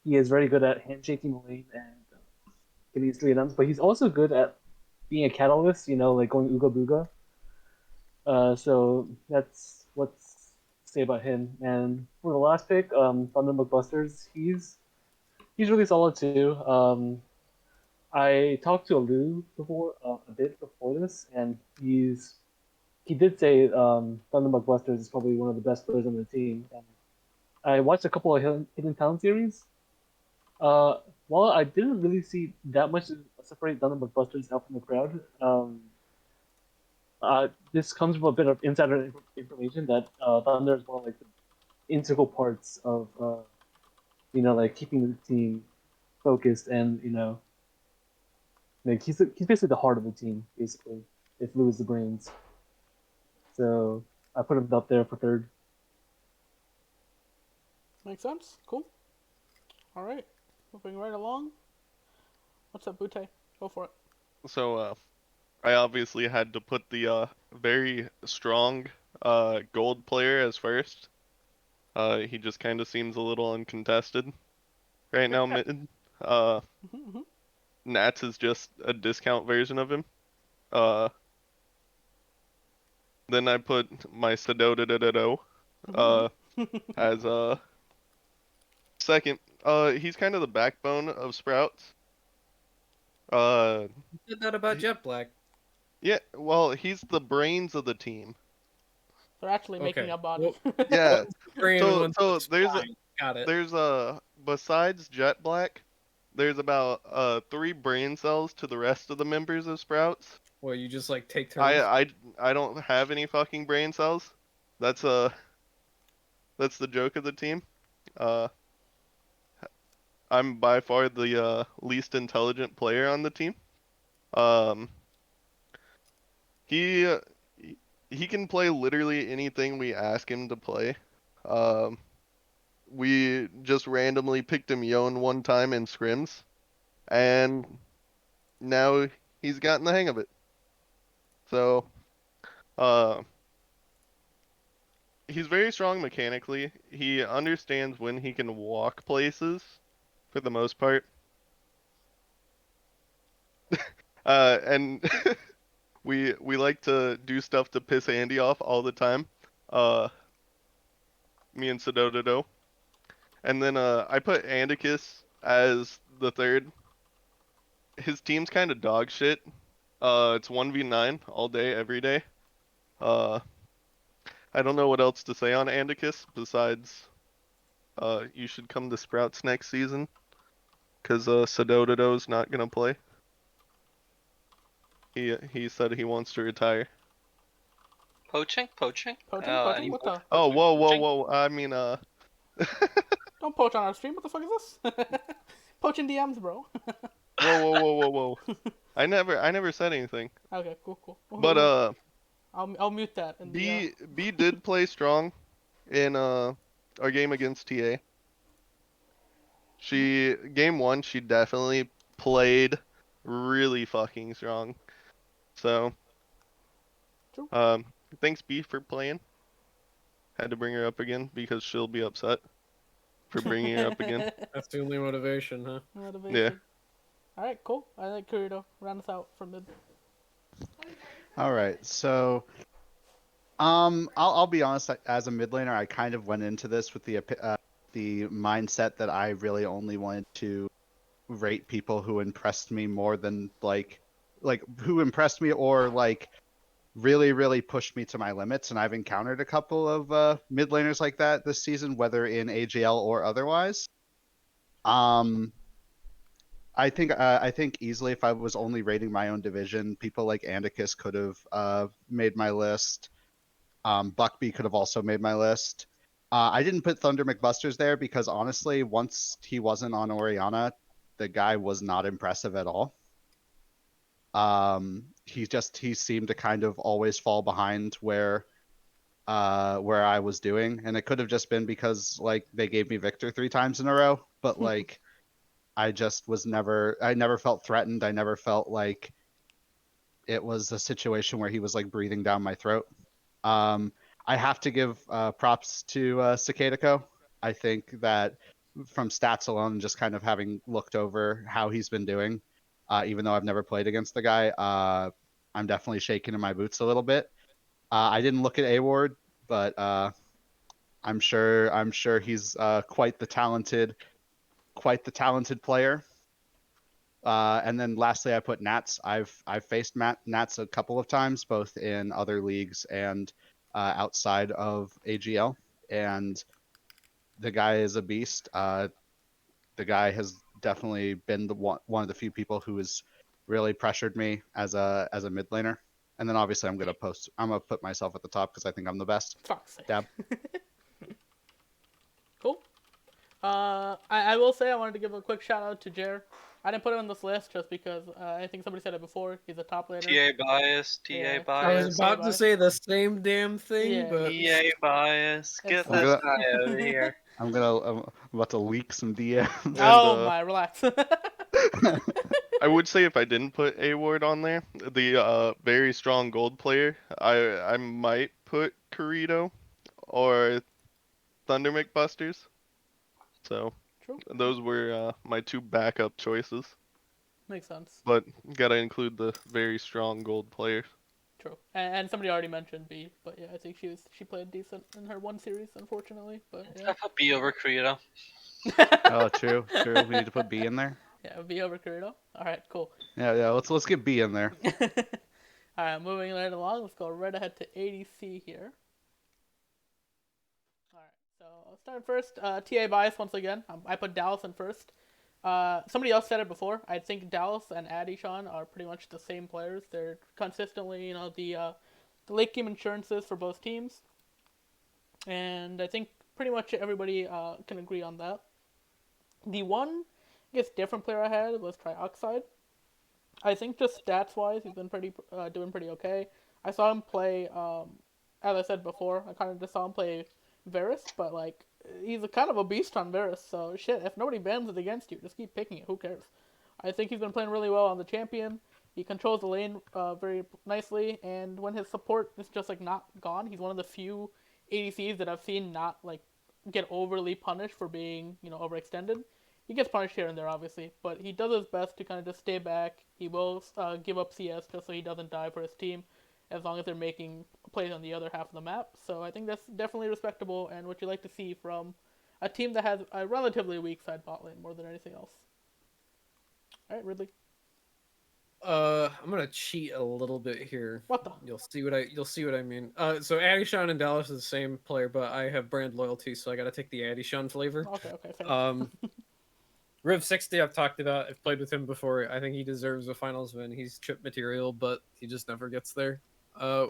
He is very good at handshaking the lane and getting his 3 but he's also good at being a catalyst. Like going Ooga Booga. So that's what's to say about him. And for the last pick, Thunder Busters, he's really solid too. I talked to Alu before a bit before this, and he did say Thunder Busters is probably one of the best players on the team. And I watched a couple of Hidden Talent series. While I didn't really see that much to separate Thunder Busters out from the crowd, this comes from a bit of insider information that Thunder is one of like the integral parts of like keeping the team focused and like he's basically the heart of the team basically. If Lou is the brains, so I put him up there for third. Makes sense. Cool. All right, moving right along. What's up, Bootay? Go for it. So, I obviously had to put the very strong gold player as first. He just kind of seems a little uncontested right now. Mid. Mm-hmm. Nats is just a discount version of him. Uh, then I put my Sedododododod as second. He's kind of the backbone of Sprouts. Uh, You said that about he- Jet Black. yeah, well, he's the brains of the team. They're actually making Okay. a body. Yeah. Brain and one's So the there's spine. Got it. there's besides Jet Black, there's about 3 brain cells to the rest of the members of Sprouts. Where you just like take turns. I don't have any fucking brain cells. That's that's the joke of the team. Uh, I'm by far the least intelligent player on the team. Um, he he can play literally anything we ask him to play. Um, we just randomly picked him Yon one time in scrims, and now he's gotten the hang of it. So, uh, he's very strong mechanically. He understands when he can walk places, for the most part. And we like to do stuff to piss Andy off all the time. Uh, me and Sedododo. And then I put Andicus as the third. His team's kind of dog shit. It's 1v9 all day, every day. Uh, I don't know what else to say on Andicus besides you should come to Sprouts next season, because Sedododo's not gonna play. He said he wants to retire. Poaching? Poaching? Any What the? Oh, whoa, poaching? whoa. I mean, Don't poach on our stream. What the fuck is this? Poaching DMs, bro. whoa. I never said anything. Okay, cool. But I'll mute that. In the, B did play strong in our game against TA. Game 1 she definitely played really fucking strong. So True. thanks B for playing. Had to bring her up again because she'll be upset for bringing her up again. That's the only motivation, huh? Motivation. Yeah. All right, cool. I like Kurido. Round us out from mid. All right, so I'll be honest. As a mid laner, I kind of went into this with the mindset that I really only wanted to rate people who impressed me more than like who impressed me or like really pushed me to my limits. And I've encountered a couple of mid laners like that this season, whether in AGL or otherwise. I think easily if I was only rating my own division, people like Andicus could have made my list. Buckby could have also made my list. I didn't put Thunder McBusters there because honestly, once he wasn't on Oriana, the guy was not impressive at all. He seemed to kind of always fall behind where I was doing, and it could have just been because like they gave me Victor 3 times in a row, but like I never felt threatened. I never felt like it was a situation where he was like breathing down my throat. I have to give props to Cicadaco. I think that from stats alone, just kind of having looked over how he's been doing, even though I've never played against the guy, I'm definitely shaking in my boots a little bit. I didn't look at A-Ward, but I'm sure he's quite the talented player. And then lastly, I put Nats. I've faced Nats a couple of times, both in other leagues and outside of AGL, and the guy is a beast. The guy has definitely been one of the few people who has really pressured me as a mid laner. And then obviously I'm gonna put myself at the top because I think I'm the best. Fuck's sake. Dab. Cool. I will say I wanted to give a quick shout out to Jer. I didn't put him on this list just because I think somebody said it before. He's a top laner. TA bias, TA Yeah. I bias, was about to say the same damn thing, Yeah. but TA bias. Get It's- this guy over here. I'm about to leak some DMs. And, Oh my, relax. I would say if I didn't put A-Ward on there, the very strong gold player, I might put Kurido or Thunder McBusters. So True. those were my 2 backup choices. Makes sense. But gotta include the very strong gold player. True. And somebody already mentioned B, but yeah, I think she played decent in her one series, unfortunately. But I yeah. put B over Kurido. Oh, true. We need to put B in there. Yeah, B over Kurido. All right, cool. Yeah. Let's get B in there. All right, moving right along. Let's go right ahead to ADC here. All right, so I'll start first. TA bias once again. I put Dallas in first. Somebody else said it before. I think Dallas and Adishan are pretty much the same players. They're consistently, the late game insurances for both teams, and I think pretty much everybody can agree on that. The one, I guess, different player I had was Trioxide. I think just stats wise, he's been doing pretty okay. I saw him play, as I said before, I kind of just saw him play Varus, but like he's a kind of a beast on Varus. So shit, if nobody bans it against you, just keep picking it. Who cares? I think he's been playing really well on the champion. He controls the lane very nicely, and when his support is just like not gone, he's one of the few ADCs that I've seen not like get overly punished for being overextended. He gets punished here and there, obviously, but he does his best to kind of just stay back. He will give up CS just so he doesn't die for his team, as long as they're making plays on the other half of the map. So I think that's definitely respectable and what you like to see from a team that has a relatively weak side bot lane more than anything else. All right, Ridley. I'm gonna cheat a little bit here. What the? You'll see what I mean. So Adishan and Dallas is the same player, but I have brand loyalty, so I gotta take the Adishan flavor. Okay, fair. Riv 60 I've talked about. I've played with him before. I think he deserves a finals win. He's chip material, but he just never gets there,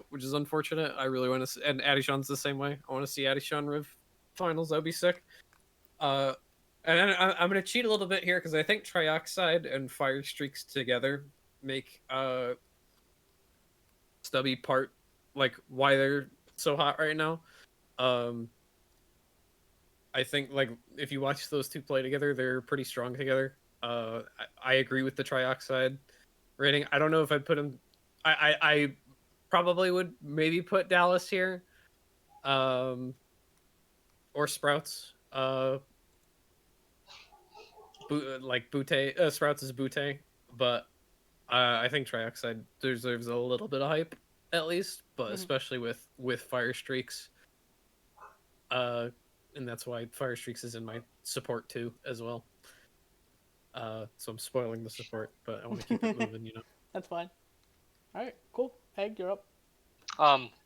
which is unfortunate. I really want to, and Adishan's the same way. I want to see Adishan Riv finals. That'd be sick. And I'm gonna cheat a little bit here because I think Trioxide and Fire Streaks together make Stubby part like why they're so hot right now. I think like if you watch those two play together, they're pretty strong together. I agree with the trioxide rating. I don't know if I'd put him. I probably would maybe put Dallas here, or Sprouts. Like Bootay, Sprouts is Bootay, but I think trioxide deserves a little bit of hype at least, but Mhm. especially with Fire Streaks. And that's why Fire Streaks is in my support too as well. So I'm spoiling the support, but I want to keep it moving, you know. That's fine. All right, cool. Egg, you're up.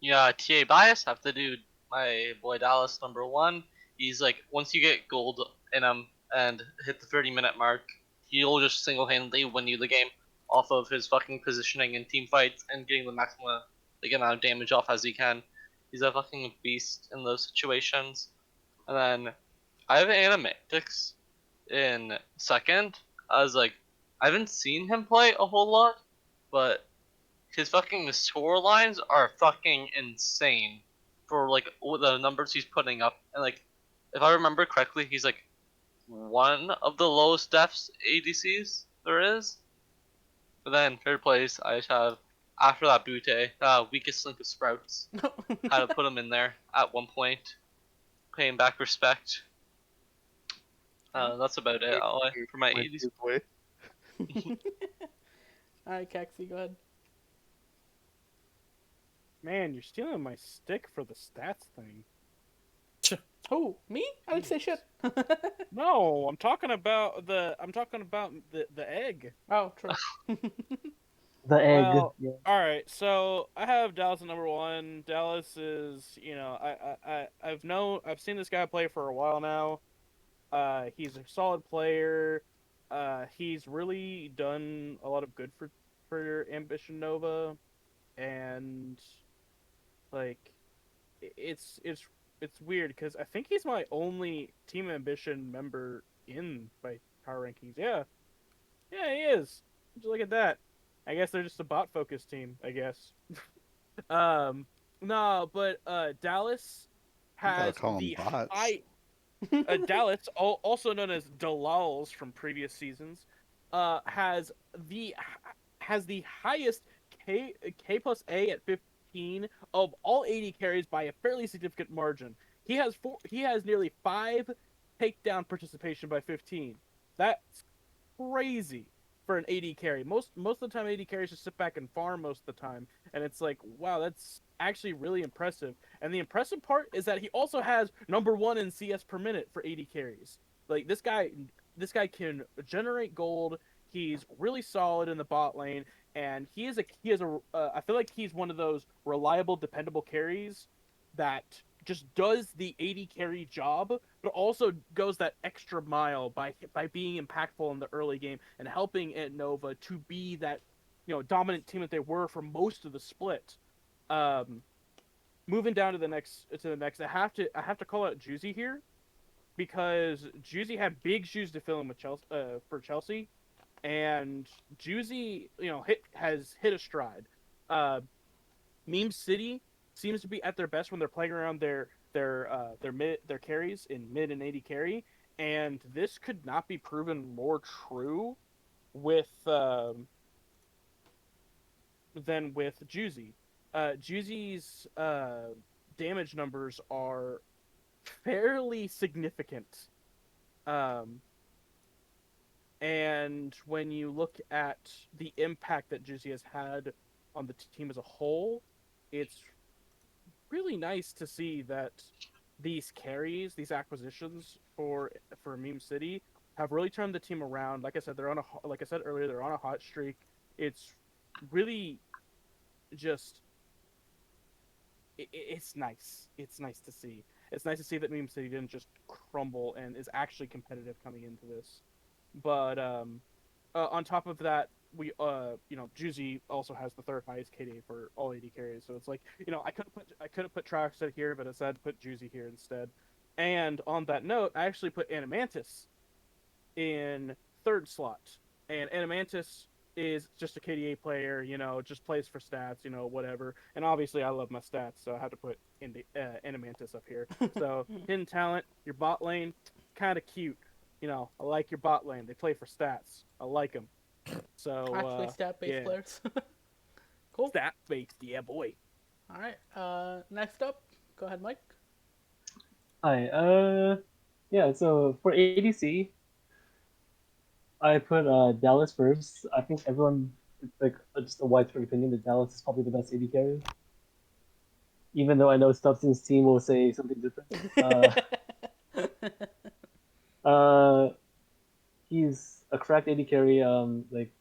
Yeah, TA bias. I have to do my boy Dallas #1. He's like, once you get gold in him and hit the 30-minute mark, he'll just single-handedly win you the game off of his fucking positioning in team fights and getting the maximum like amount of damage off as he can. He's a fucking beast in those situations. And then I have Animatics in second. I was like, I haven't seen him play a whole lot, but his fucking score lines are fucking insane for like the numbers he's putting up. And like, if I remember correctly, he's like one of the lowest deaths ADCs there is. But then third place, I just have after that Bootay, weakest link of Sprouts. Had to put him in there at one point, paying back respect. That's about it for my Went 80s. his way. All right, Kaxi, go ahead. Man, you're stealing my stick for the stats thing. Oh, me? I didn't say shit. No, I'm talking about the egg. Oh, true. The egg. Well, Yeah. all right. So I have Dallas at #1. Dallas is, I've seen this guy play for a while now. He's a solid player. He's really done a lot of good for Ambition Nova, and like, it's weird because I think he's my only Team Ambition member in my power rankings. Yeah, yeah, he is. Would you look at that? I guess they're just a bot focused team. I guess. No, but Dallas You gotta has call them the bots. high. Dallas, also known as Dalals from previous seasons, has the highest K plus A at 15 of all 80 carries by a fairly significant margin. He has nearly 5 takedown participation by 15. That's crazy for an AD carry. Most of the time, AD carries just sit back and farm most of the time, and it's like, wow, that's actually really impressive. And the impressive part is that he also has #1 in CS per minute for AD carries. Like this guy can generate gold. He's really solid in the bot lane, and I feel like he's one of those reliable, dependable carries that just does the AD carry job, but also goes that extra mile by being impactful in the early game and helping at Nova to be that dominant team that they were for most of the split. Um, Moving down to the next, I have to call out Juicy here because Juicy had big shoes to fill in with Chelsea, for Chelsea, and Juicy has hit a stride. Uh, Meme City seems to be at their best when they're playing around their carries in mid and AD carry, and this could not be proven more true with than with Juicy. Juicy's damage numbers are fairly significant. And when you look at the impact that Juicy has had on the team as a whole, it's really nice to see that these carries, these acquisitions for Meme City, have really turned the team around. Like I said, like I said earlier, they're on a hot streak. It's really just it's nice. It's nice to see. It's nice to see that Meme City didn't just crumble and is actually competitive coming into this. But on top of that, we Juicy also has the third highest KDA for all AD carries. So it's like, I could have put Traxxas here, but I decided to put Juicy here instead. And on that note, I actually put Animantis in third slot. And Animantis is just a KDA player, just plays for stats, whatever. And obviously, I love my stats, so I had to put Animantis up here. So, hidden talent, your bot lane, kind of cute. I like your bot lane. They play for stats. I like them. So, Actually, stat-based yeah. players. Cool. Stat based, yeah, boy. All right. Next up, go ahead, Mike. Hi. Yeah. So for ADC, I put Dallas first. I think everyone, it's like just a widespread opinion that Dallas is probably the best AD carry. Even though I know Stubbson's team will say something different. Uh, he's a cracked AD carry. Like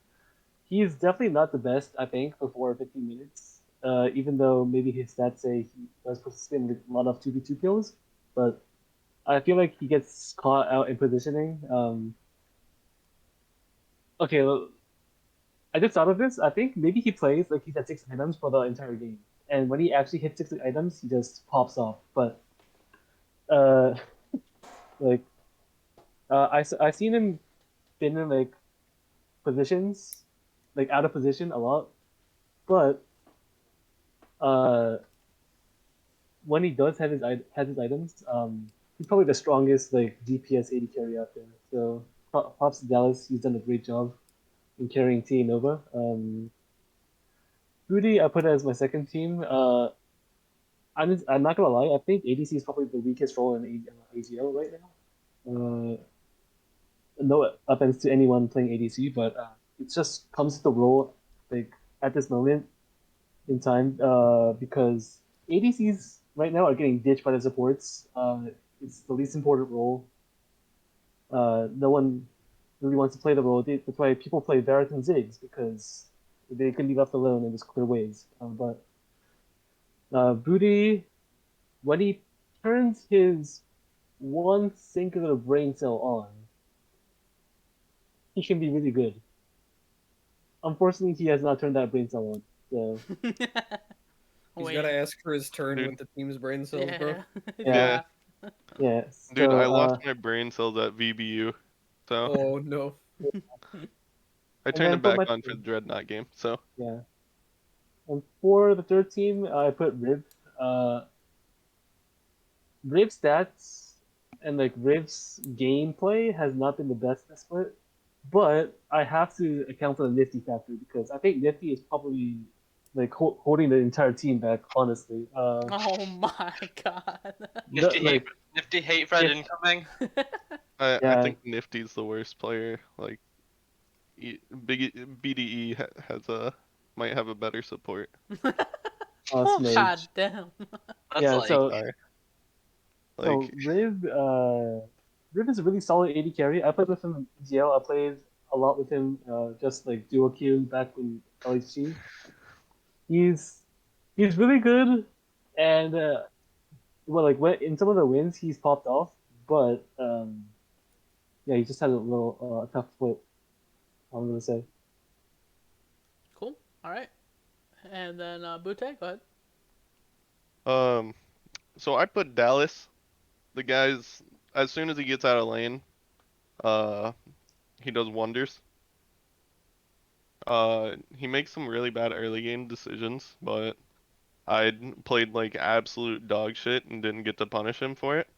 he's definitely not the best, I think, before 15 minutes. Even though maybe his stats say he does participate in a lot of 2v2 kills, but I feel like he gets caught out in positioning. Okay, well, I just thought of this. I think maybe he plays like he's at 6 items for the entire game, and when he actually hits 6 items, he just pops off. But uh, like I seen him been in like positions, like out of position a lot, but uh, when he does have his items, he's probably the strongest like DPS AD carry out there. So props to Dallas. He's done a great job in carrying T Nova. Rudy, I put as my second team. I'm not gonna lie. I think ADC is probably the weakest role in AGL right now. No offense to anyone playing ADC, but it just comes to the role like at this moment in time because ADCs right now are getting ditched by the supports. It's the least important role. No one really wants to play the role. That's why people play Barrett and Ziggs because they can be left alone and just clear waves. But Booty, when he turns his one singular brain cell on, he can be really good. Unfortunately, he has not turned that brain cell on. So He's Wait. got to ask for his turn Dude. with the team's brain cells, bro. Yeah. yeah. So, Dude, I lost my brain cells at VBU, so Oh no. I turned it back on for the Dreadnought game. So yeah. And for the third team, I put Rib. Rib's stats and like Rib's gameplay has not been the best this split, but I have to account for the Nifty factor because I think Nifty is probably like holding the entire team back. Honestly, Oh my god. Nifty hate Fred Yeah. incoming. I Yeah. think Nifty's the worst player. Like, BDE has might have a better support. Oh Smidge. god damn. That's Yeah, like so Sorry. so Like, Rib is a really solid AD carry. I played with him in EGL. I played a lot with him, just like duo queue back in LHG. He's really good, and well, like in some of the wins he's popped off, but yeah, he just had a little tough split. I'm gonna say. Cool. All right. And then Bootay, go ahead. so I put Dallas. The guy's as soon as he gets out of lane, uh, he does wonders. He makes some really bad early game decisions, but I played like absolute dog shit and didn't get to punish him for it.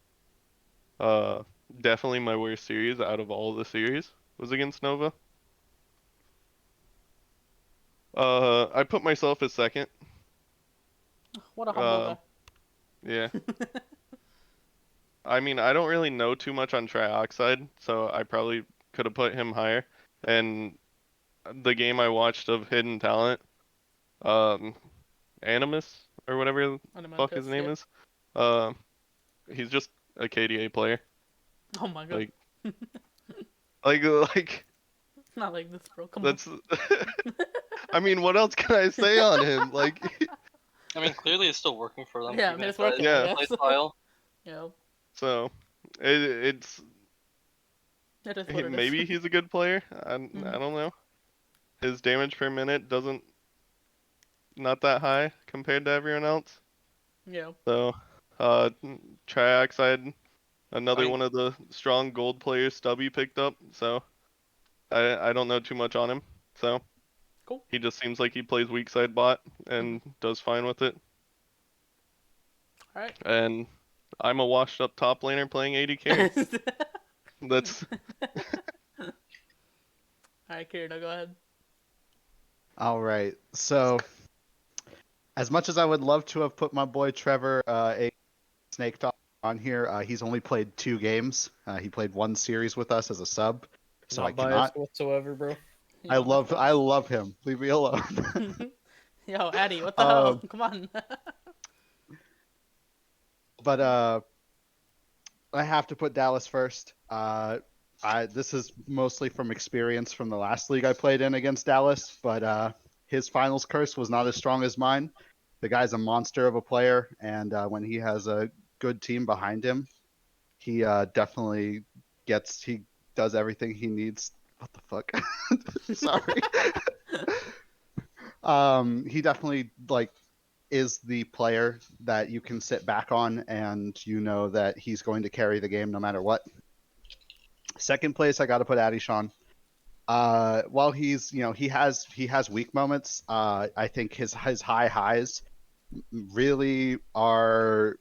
Uh, Definitely my worst series out of all the series was against Nova. I put myself as second. What a humble Uh, yeah. I mean, I don't really know too much on Trioxide, so I probably could have put him higher. And the game I watched of Hidden Talent, um, Animus or whatever the guy. fuck his Animantis, name yeah. is, he's just a KDA player. Oh my god. Like Not like this, bro. Come that's. I mean, what else can I say on him? Like, I mean, clearly it's still working for them. Yeah, I even mean, it's if working, I play guess. style. You know, so it's it is what it is. maybe he's a good player. I Mhm. don't know. His damage per minute doesn't not that high compared to everyone else. Yeah. So, Trioxide, another one of the strong gold players Stubby picked up. So, I don't know too much on him. So, Cool. He just seems like he plays weak side bot and does fine with it. All right. And I'm a washed up top laner playing AD carry. That's All right, Kurido, go ahead. All right. So, as much as I would love to have put my boy Trevor, a Snake Talk, on here, he's only played 2 games. He played 1 series with us as a sub, so I Not biased cannot. whatsoever, bro. You I don't have love him. Leave me alone. to- Yo, Addy, what the hell? Come on. But I have to put Dallas first. This is mostly from experience from the last league I played in against Dallas, but his finals curse was not as strong as mine. The guy's a monster of a player, and when he has a good team behind him, he definitely he does everything he needs. What the fuck? Sorry. He definitely is the player that you can sit back on and you know that he's going to carry the game no matter what. Second place, I got to put Adishan. While he's, he has weak moments, I think his high highs really are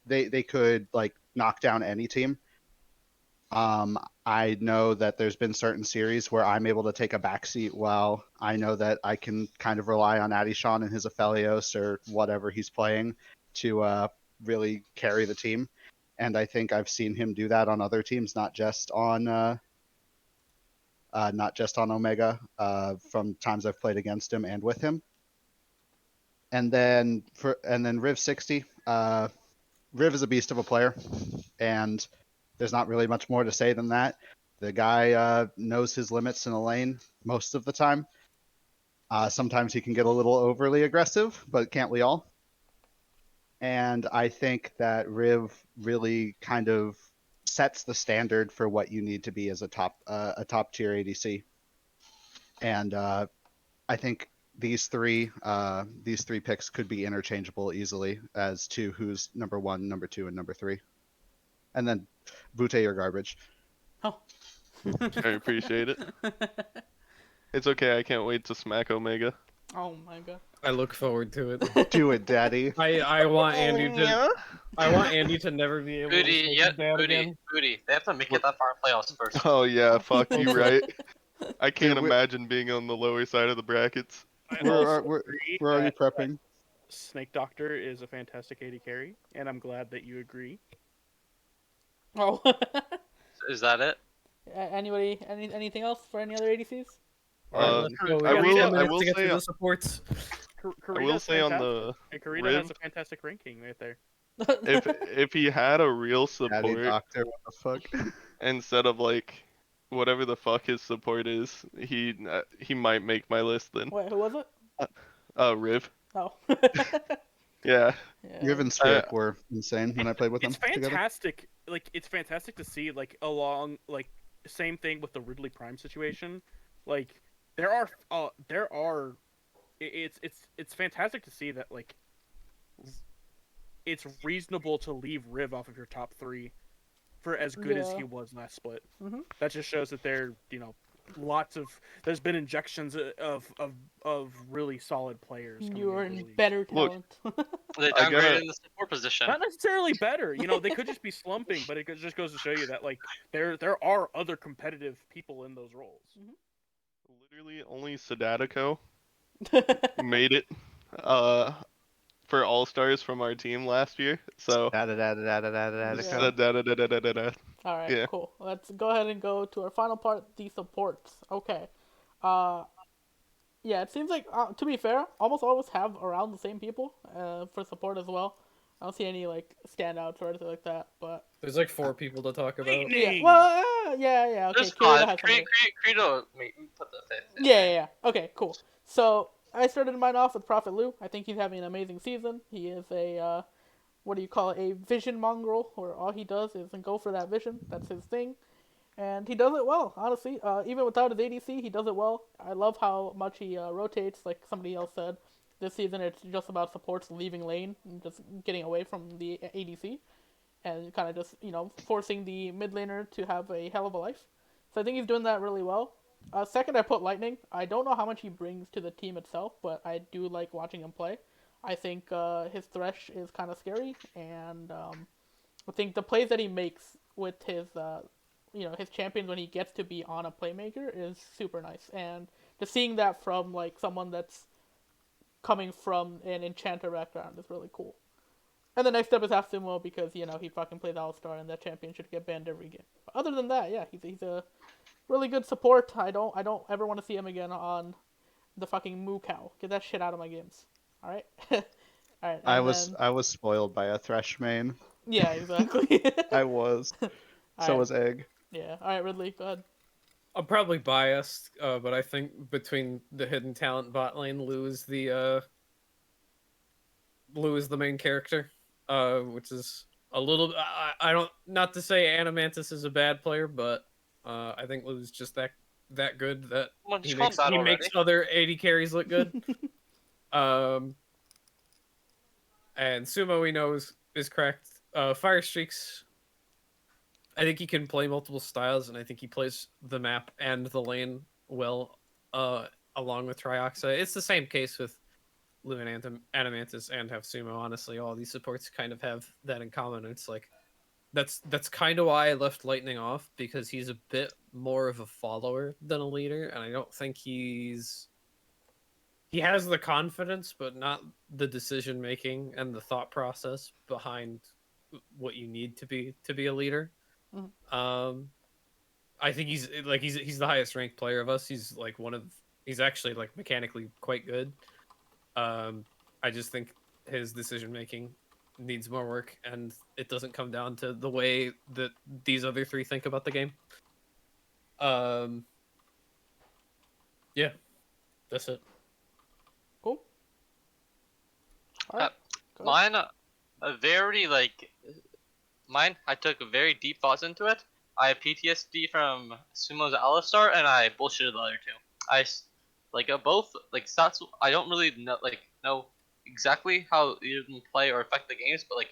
they could knock down any team. I know that there's been certain series where I'm able to take a backseat while I know that I can kind of rely on Adishan and his Aphelios or whatever he's playing to really carry the team. And I think I've seen him do that on other teams, not just on Omega, from times I've played against him and with him. And then Riv 60. Riv is a beast of a player, and there's not really much more to say than that. The guy knows his limits in a lane most of the time. Sometimes he can get a little overly aggressive, but can't we all? And I think that Riv really kind of sets the standard for what you need to be as a top tier ADC. And I think these three picks could be interchangeable easily as to who's number 1, number 2, and number 3. And then Bootay or garbage. Oh. I appreciate it. It's okay. I can't wait to smack Omega. Oh my god. I look forward to it. Do it, Daddy. I want Andy to. I want Andy to never be able to Booty, smoke yeah, his dad again. Booty. They have to make it that far in playoffs first. Oh yeah, fuck you, right? I can't Dude, imagine being on the lower side of the brackets. I We're also agree already that prepping. Snake Doctor is a fantastic AD carry, and I'm glad that you agree. Oh. Is that it? Anything else for any other ADCs? Alright, let's go. We I got will- 10 I minutes will to get say- through the supports. I will say on the Kurido Riv, has a fantastic ranking right there. if he had a real Daddy support Doctor, what the fuck? instead of whatever the fuck his support is, he might make my list then. Wait, who was it? Riv. Oh. Yeah. Yeah. Riv and Strick were insane when I played with them It's together. fantastic. It's fantastic to see along same thing with the Ridley Prime situation. There are it's fantastic to see that it's reasonable to leave Riv off of your top 3 for as good as he was last split. Mhm. That just shows that there's been injections of really solid players. coming You are into the in league. better Look, talent. They I gotta- downgraded in the support position. Not necessarily better, they could just be slumping, but it just goes to show you that there are other competitive people in those roles. Literally only Sadatico made it for All Stars from our team last year. So Yeah. Sadatico. All right, Yeah. cool. Let's go ahead and go to our final part, the supports. Okay. Yeah, it seems like, to be fair, almost always have around the same people for support as well. I don't see any standouts or anything like that, but There's 4 people to talk about. yeah. Well, yeah. Okay, There's Kurido 5. has somebody. Kurido, put the 5th. Yeah. Okay, cool. So I started mine off with Prophet Lou. I think he's having an amazing season. He is a what do you call it? A vision mongrel, where all he does is go for that vision. That's his thing. And he does it well, honestly. Even without his ADC, he does it well. I love how much he rotates, like somebody else said. This season, it's just about supports leaving lane and just getting away from the ADC. And kind of just, forcing the mid laner to have a hell of a life. So I think he's doing that really well. Second, I put Lightning. I don't know how much he brings to the team itself, but I do like watching him play. I think his Thresh is kind of scary, and I think the plays that he makes with his, his champions when he gets to be on a playmaker is super nice. And just seeing that from like someone that's coming from an enchanter background is really cool. And the next step is Hafsumo because he fucking plays All Star and that champion should get banned every game. But other than that, yeah, he's a really good support. I don't ever want to see him again on the fucking moo cow. Get that shit out of my games. All right. All right. I And was then I was spoiled by a Thresh main. yeah, exactly. I was. All So right. was Egg. Yeah. All right, Ridley, go ahead. I'm probably biased, but I think between the hidden talent bot lane, Lou is the main character, which is a little. I don't, not to say Animantis is a bad player, but I think Lou's just that good that Well, he just calm down makes already. other AD carries look good. um, and Sumo we know is correct. Fire Streaks. I think he can play multiple styles, and I think he plays the map and the lane well, along with Trioxa. It's the same case with Lou and Animantis and Hafsumo. Honestly, all these supports kind of have that in common. It's like that's kind of why I left Lightning off, because he's a bit more of a follower than a leader, and I don't think he has the confidence, but not the decision making and the thought process behind what you need to be a leader. Mhm. I think he's the highest ranked player of us. He's actually like mechanically quite good. I just think his decision making needs more work, and it doesn't come down to the way that these other three think about the game. Yeah, that's it. Cool. All Uh, right. Go ahead. Mine, a very mine. I took a very deep thoughts into it. I have PTSD from Sumo's Alistar, and I bullshitted the other two. Both stats. I don't really know exactly how either of them play or affect the games, but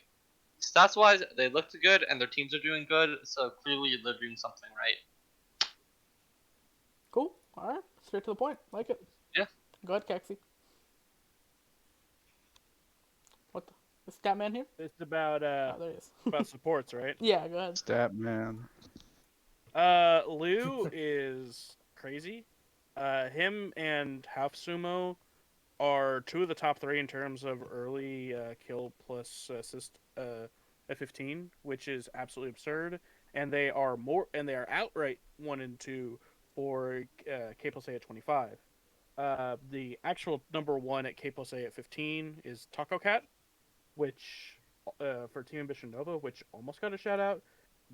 stats wise, they looked good and their teams are doing good. So clearly they're doing something right. Cool. All right. Straight to the point. Like it. Yeah. Go ahead, Kaxi. What the? Is Statman here? It's about Oh, there he is. about supports, right? Yeah, go ahead. Stat man. Liu is crazy. Him and Half Sumo are two of the top three in terms of early kill plus assist at 15, which is absolutely absurd. And they are outright 1 and 2 for K plus A at 25. The actual number 1 at K plus A at 15 is Taco Cat, which for Team Ambition Nova, which almost got a shout out.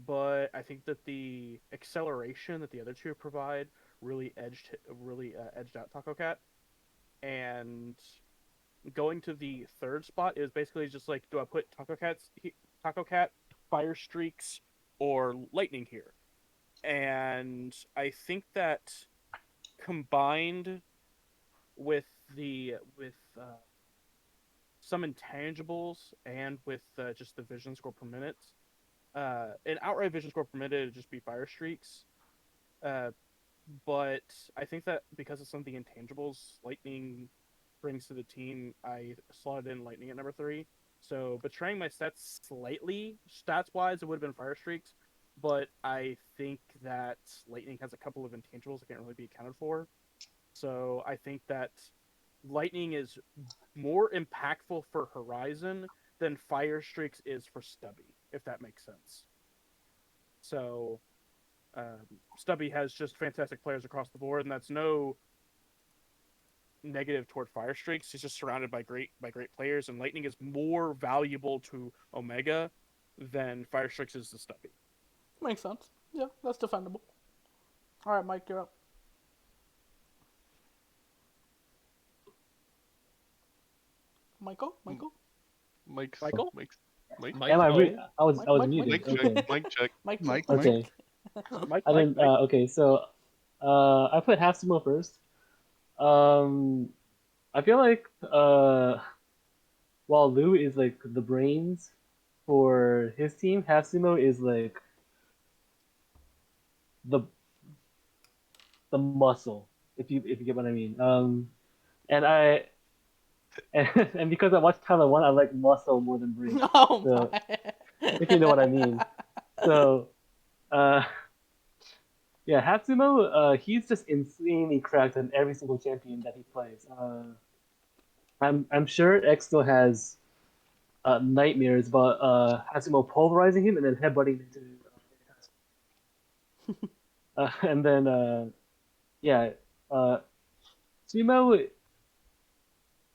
But I think that the acceleration that the other two provide really edged out Taco Cat. And going to the third spot is basically just like, do I put Taco Cat, Fire Streaks, or Lightning here? And I think that combined with some intangibles and with just the vision score per minute, an outright vision score per minute would just be Fire Streaks. But I think that because of some of the intangibles Lightning brings to the team, I slotted in Lightning at number 3. So betraying my stats slightly, stats-wise, it would have been Fire Streaks, but I think that Lightning has a couple of intangibles that can't really be accounted for. So I think that Lightning is more impactful for Horizon than Fire Streaks is for Stubby, if that makes sense. So Stubby has just fantastic players across the board, and that's no negative toward Fire Streaks. He's just surrounded by great players, and Lightning is more valuable to Omega than Fire Streaks is to Stubby. Makes sense. Yeah, that's defendable. All right, Mike, you're up. Michael? Mike's Michael? Mike's Am I? I was Mike, muted. Mike Okay. check. Mike check. Mike. Okay. I didn't. Okay, so I put Hafsumo first. I feel like while Lou is like the brains for his team, Hafsumo is like the the muscle, if you get what I mean. And I and because I watched Tyler One, I like muscle more than brain. Oh So my. if you know what I mean. So uh, yeah, Hatsumo, he's just insanely cracked on every single champion that he plays. I'm sure X still has nightmares about Hatsumo polarizing him and then headbutting into and then yeah, uh, Sumo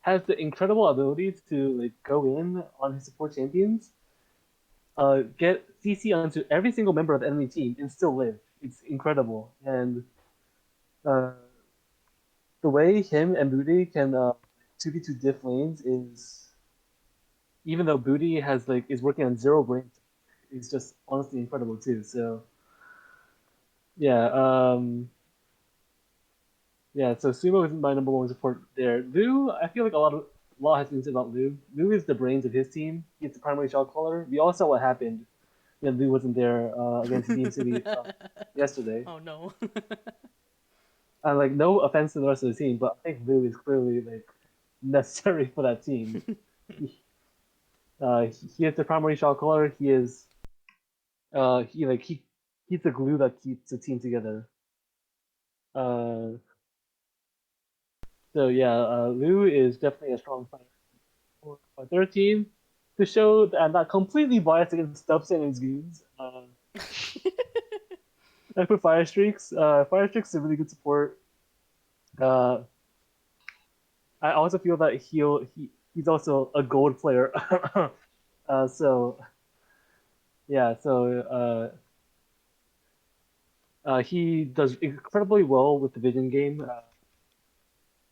has the incredible ability to like go in on his support champions, get CC onto every single member of the enemy team, and still live. It's incredible, and uh, the way him and Booty can 2v2 diff lanes is, even though Booty has like is working on zero brain, is just honestly incredible too. So yeah, yeah. So Sumo is my number one support there. Lu, I feel like a lot has been said about Lu. Lu is the brains of his team. He's the primary shot caller. We all saw what happened when Lu wasn't there against Beam City yesterday. Oh no. Like no offense to the rest of the team, but I think Lu is clearly like necessary for that team. He is the primary shot caller. He is he's the glue that keeps the team together. Uh, so yeah, Lu is definitely a strong player for their team. To show that I'm not completely biased against Dubson and his goons. I put Fire Streaks. Fire Streaks is a really good support. Uh, I also feel that he's also a gold player. So yeah, so he does incredibly well with the vision game.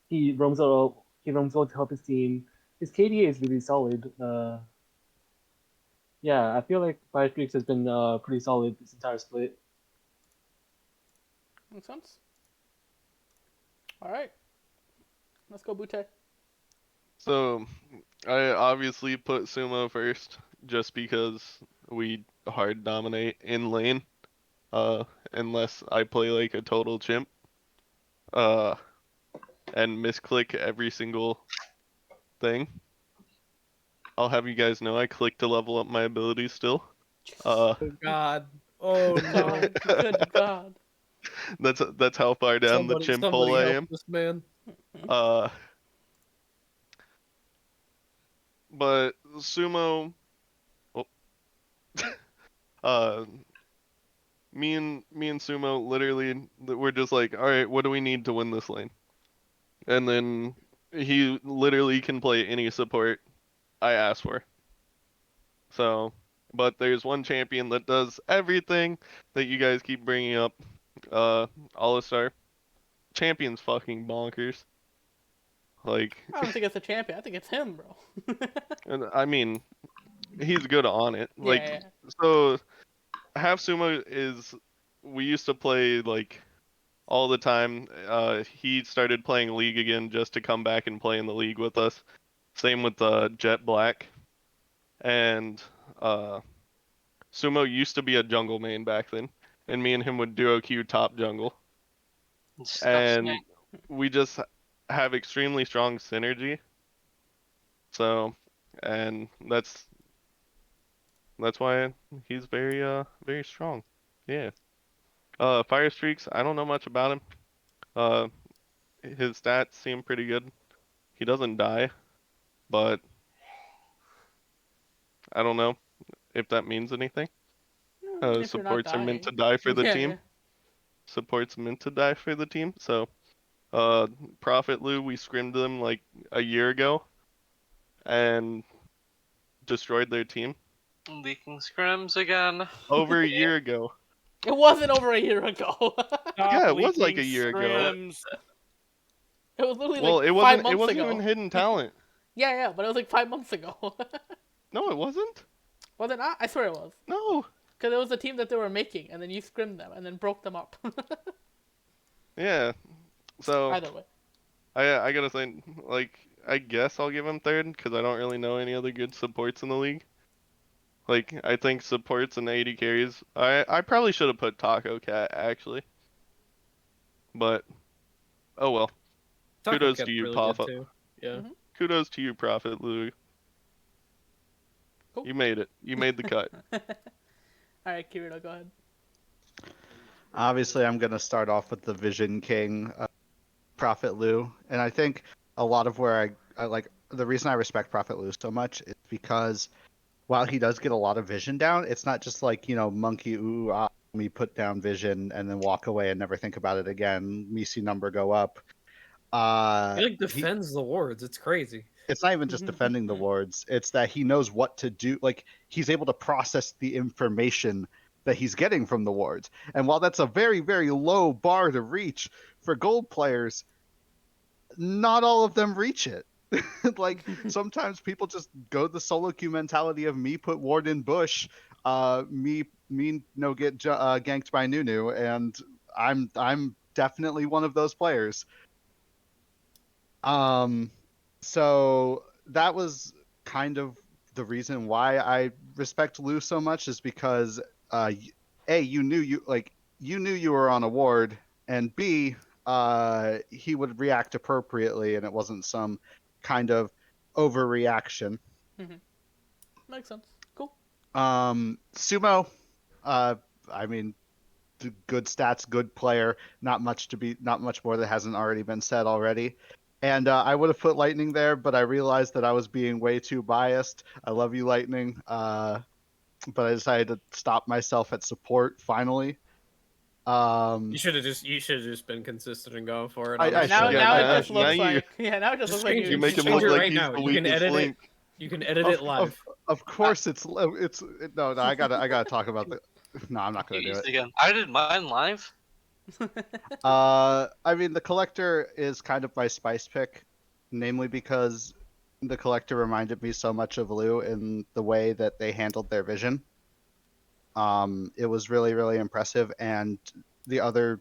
He roams well to help his team. His KDA is really solid. Yeah, I feel like Fire Streaks has been pretty solid this entire split. Makes sense. All right. Let's go, Bootay. So, I obviously put Sumo first, just because we hard dominate in lane, unless I play like a total chimp, uh, and misclick every single thing. I'll have you guys know I click to level up my abilities still. Oh God. Oh no. God. Good God. That's how far down the chimp hole I help am. this man. Uh, but Sumo, oh, uh, me and Sumo literally we're just like, all right, what do we need to win this lane? And then he literally can play any support I ask for. So, but there's one champion that does everything that you guys keep bringing up. All-Star. Champion's fucking bonkers. Like, I don't think it's a champion. I think it's him, bro. and I mean, he's good on it. Like, Yeah. so half sumo is we used to play like all the time. He started playing League again just to come back and play in the league with us. Same with Jet Black. And Sumo used to be a jungle main back then, and me and him would duo queue top jungle. Disgusting. And we just have extremely strong synergy. So, and that's why he's very strong. Yeah. Fire Streaks, I don't know much about him. Uh, his stats seem pretty good. He doesn't die, but I don't know if that means anything. If you're not Supports are meant to dying. die for the Yeah, team. yeah. Support's meant to die for the team. So, Prophet Lu, we scrimmed them like a year ago and destroyed their team. Leaking scrims again. Over a year ago. It wasn't over a year ago. Stop Yeah, it was like leaking a year ago. scrims. It was literally Well, like it 5 wasn't. months It wasn't ago. even hidden talent. Yeah, but it was like 5 months ago. No, it wasn't. Was it not? I swear it was. No. Because it was the team that they were making, and then you scrimmed them, and then broke them up. Yeah. So Either way. I gotta say, like, I guess I'll give him third because I don't really know any other good supports in the league. Like, I think supports and AD carries. I probably should have put Taco Cat actually, but oh well. Taco Kudos kept to you, really Papa. good too. Yeah. Mhm. Kudos to you, Prophet Louis. Cool. You made it. You made the cut. All right, Kurido, go ahead. Obviously, I'm going to start off with the Vision King, Prophet Lou. And I think a lot of where I like the reason I respect Prophet Lou so much is because while he does get a lot of vision down, it's not just like, monkey, ooh, ah, me put down vision and then walk away and never think about it again. Me see number go up. He like defends the wards. It's crazy. It's not even just defending the wards. It's that he knows what to do. Like, he's able to process the information that he's getting from the wards. And while that's a very, very low bar to reach for gold players, not all of them reach it. Like, sometimes people just go the solo queue mentality of me put ward in bush, me no get ganked by Nunu, and I'm definitely one of those players. So that was kind of the reason why I respect Lou so much, is because A, you knew you were on a ward, and B, he would react appropriately and it wasn't some kind of overreaction. Makes sense. Cool. Sumo, I mean, good stats, good player, not much more that hasn't already been said already. And I would have put Lightning there, but I realized that I was being way too biased. I love you, Lightning, but I decided to stop myself at support finally. You should have just been consistent and going for it. I honestly. Now, should, now yeah, it just looks now like now it just looks like change you. You make him change look it like right he's now. the You can weakest edit link. it. You can edit it live. Of course, it's no. I gotta talk about the. No, I'm not gonna do it. Again. I did mine live. I mean, the collector is kind of my spice pick, namely because the collector reminded me so much of Lou in the way that they handled their vision. It was really, really impressive, and the other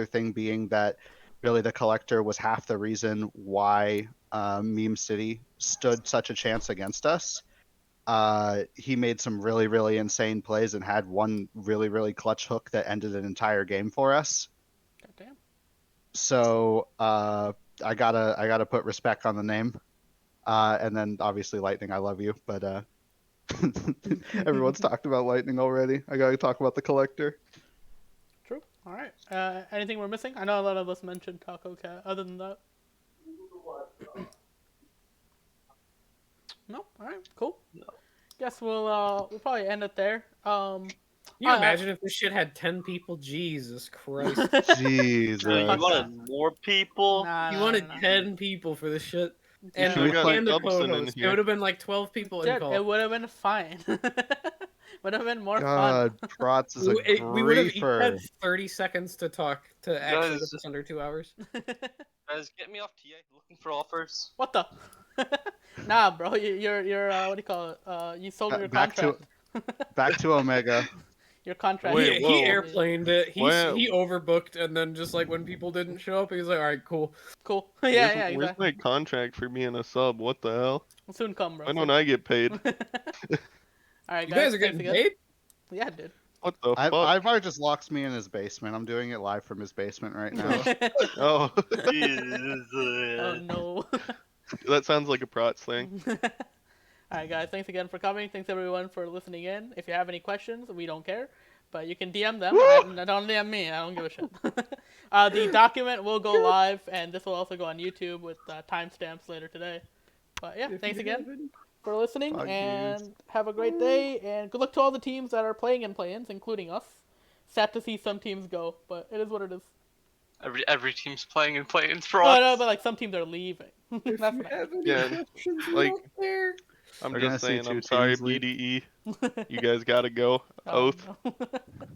thing being that really the collector was half the reason why Meme City stood such a chance against us. He made some really, really insane plays and had one really, really clutch hook that ended an entire game for us. Goddamn. So I gotta put respect on the name, and then obviously Lightning. I love you, but everyone's talked about Lightning already. I gotta talk about the collector. True. All right. Anything we're missing? I know a lot of us mentioned Taco Cat. Other than that, no. All right. Cool. No. Guess we'll probably end it there. Can you imagine if this shit had 10 people? Jesus Christ. Jesus. You Fuck wanted more people? You wanted 10 people for this shit. And, Should we got and the Dobson in co-host. It here. would have been like 12 people in Dude, call. it would have been fine. Would have been more God, fun. Protts is a We would have each griefer. had 30 seconds to talk to actually Guys, get this under 2 hours. Guys, get me off TA. Looking for offers. What the? Nah, bro. You're what do you call it? You sold your Back to contract. back to Omega. Your contract. Wait, he whoa. airplaned it. He Wow. overbooked, and then just like when people didn't show up, he was like, "All right, cool." Cool. Where's Exactly. my contract for being a sub? What the hell? Will soon come, bro. Why don't I get paid? All right, You guys are getting thanks again. paid. Yeah, dude. What the fuck? Ivar just locks me in his basement. I'm doing it live from his basement right now. Oh, Oh no. that sounds like a Protts thing. Alright guys, thanks again for coming. Thanks everyone for listening in. If you have any questions, we don't care. But you can DM them. Don't DM me. I don't give a shit. The document will go live, and this will also go on YouTube with timestamps later today. But yeah, thanks again for listening, Fuck and yous. have a great day. And good luck to all the teams that are playing in play-ins, including us. Sad to see some teams go, but it is what it is. Every team's playing and playing for Oh us. no, but like some teams are leaving. That's what I- Yeah, like I'm We're gonna just see saying. two I'm sorry, teams leave. BDE. You guys gotta go. Oh, Oath, no.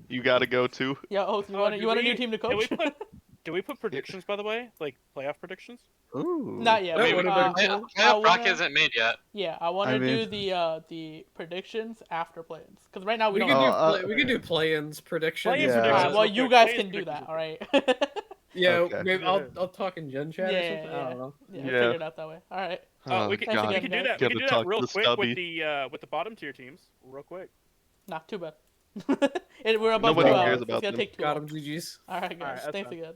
you gotta go too. Yeah, Oath, you want a new team to coach? Do we put predictions, by the way? Like playoff predictions? Ooh. Not yet. That would've been I Playoff bracket wanna- isn't made yet. Yeah, I want I to do mean- the predictions after play-ins, because right now we We don't. could Oh, do we could do play-ins predictions. Play-ins Yeah. predictions. Well, real you quick. guys Play-ins can do that, predictions. all right? Yeah, Okay. maybe I'll talk in Gen Chat or Yeah, something. I don't know. Yeah, Yeah. figure it out that way. All right. Oh, we can, Thanks God. we again, can do guys. that. Gotta We can do talk that real to quick Stubby. with the bottom tier teams, real quick. Nah, too bad. We're above Nobody 2 cares hours. about It's gonna them. take too Got long. him, GG's. All right, guys. that's Thanks fine. again.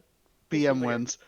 This BM was like wins.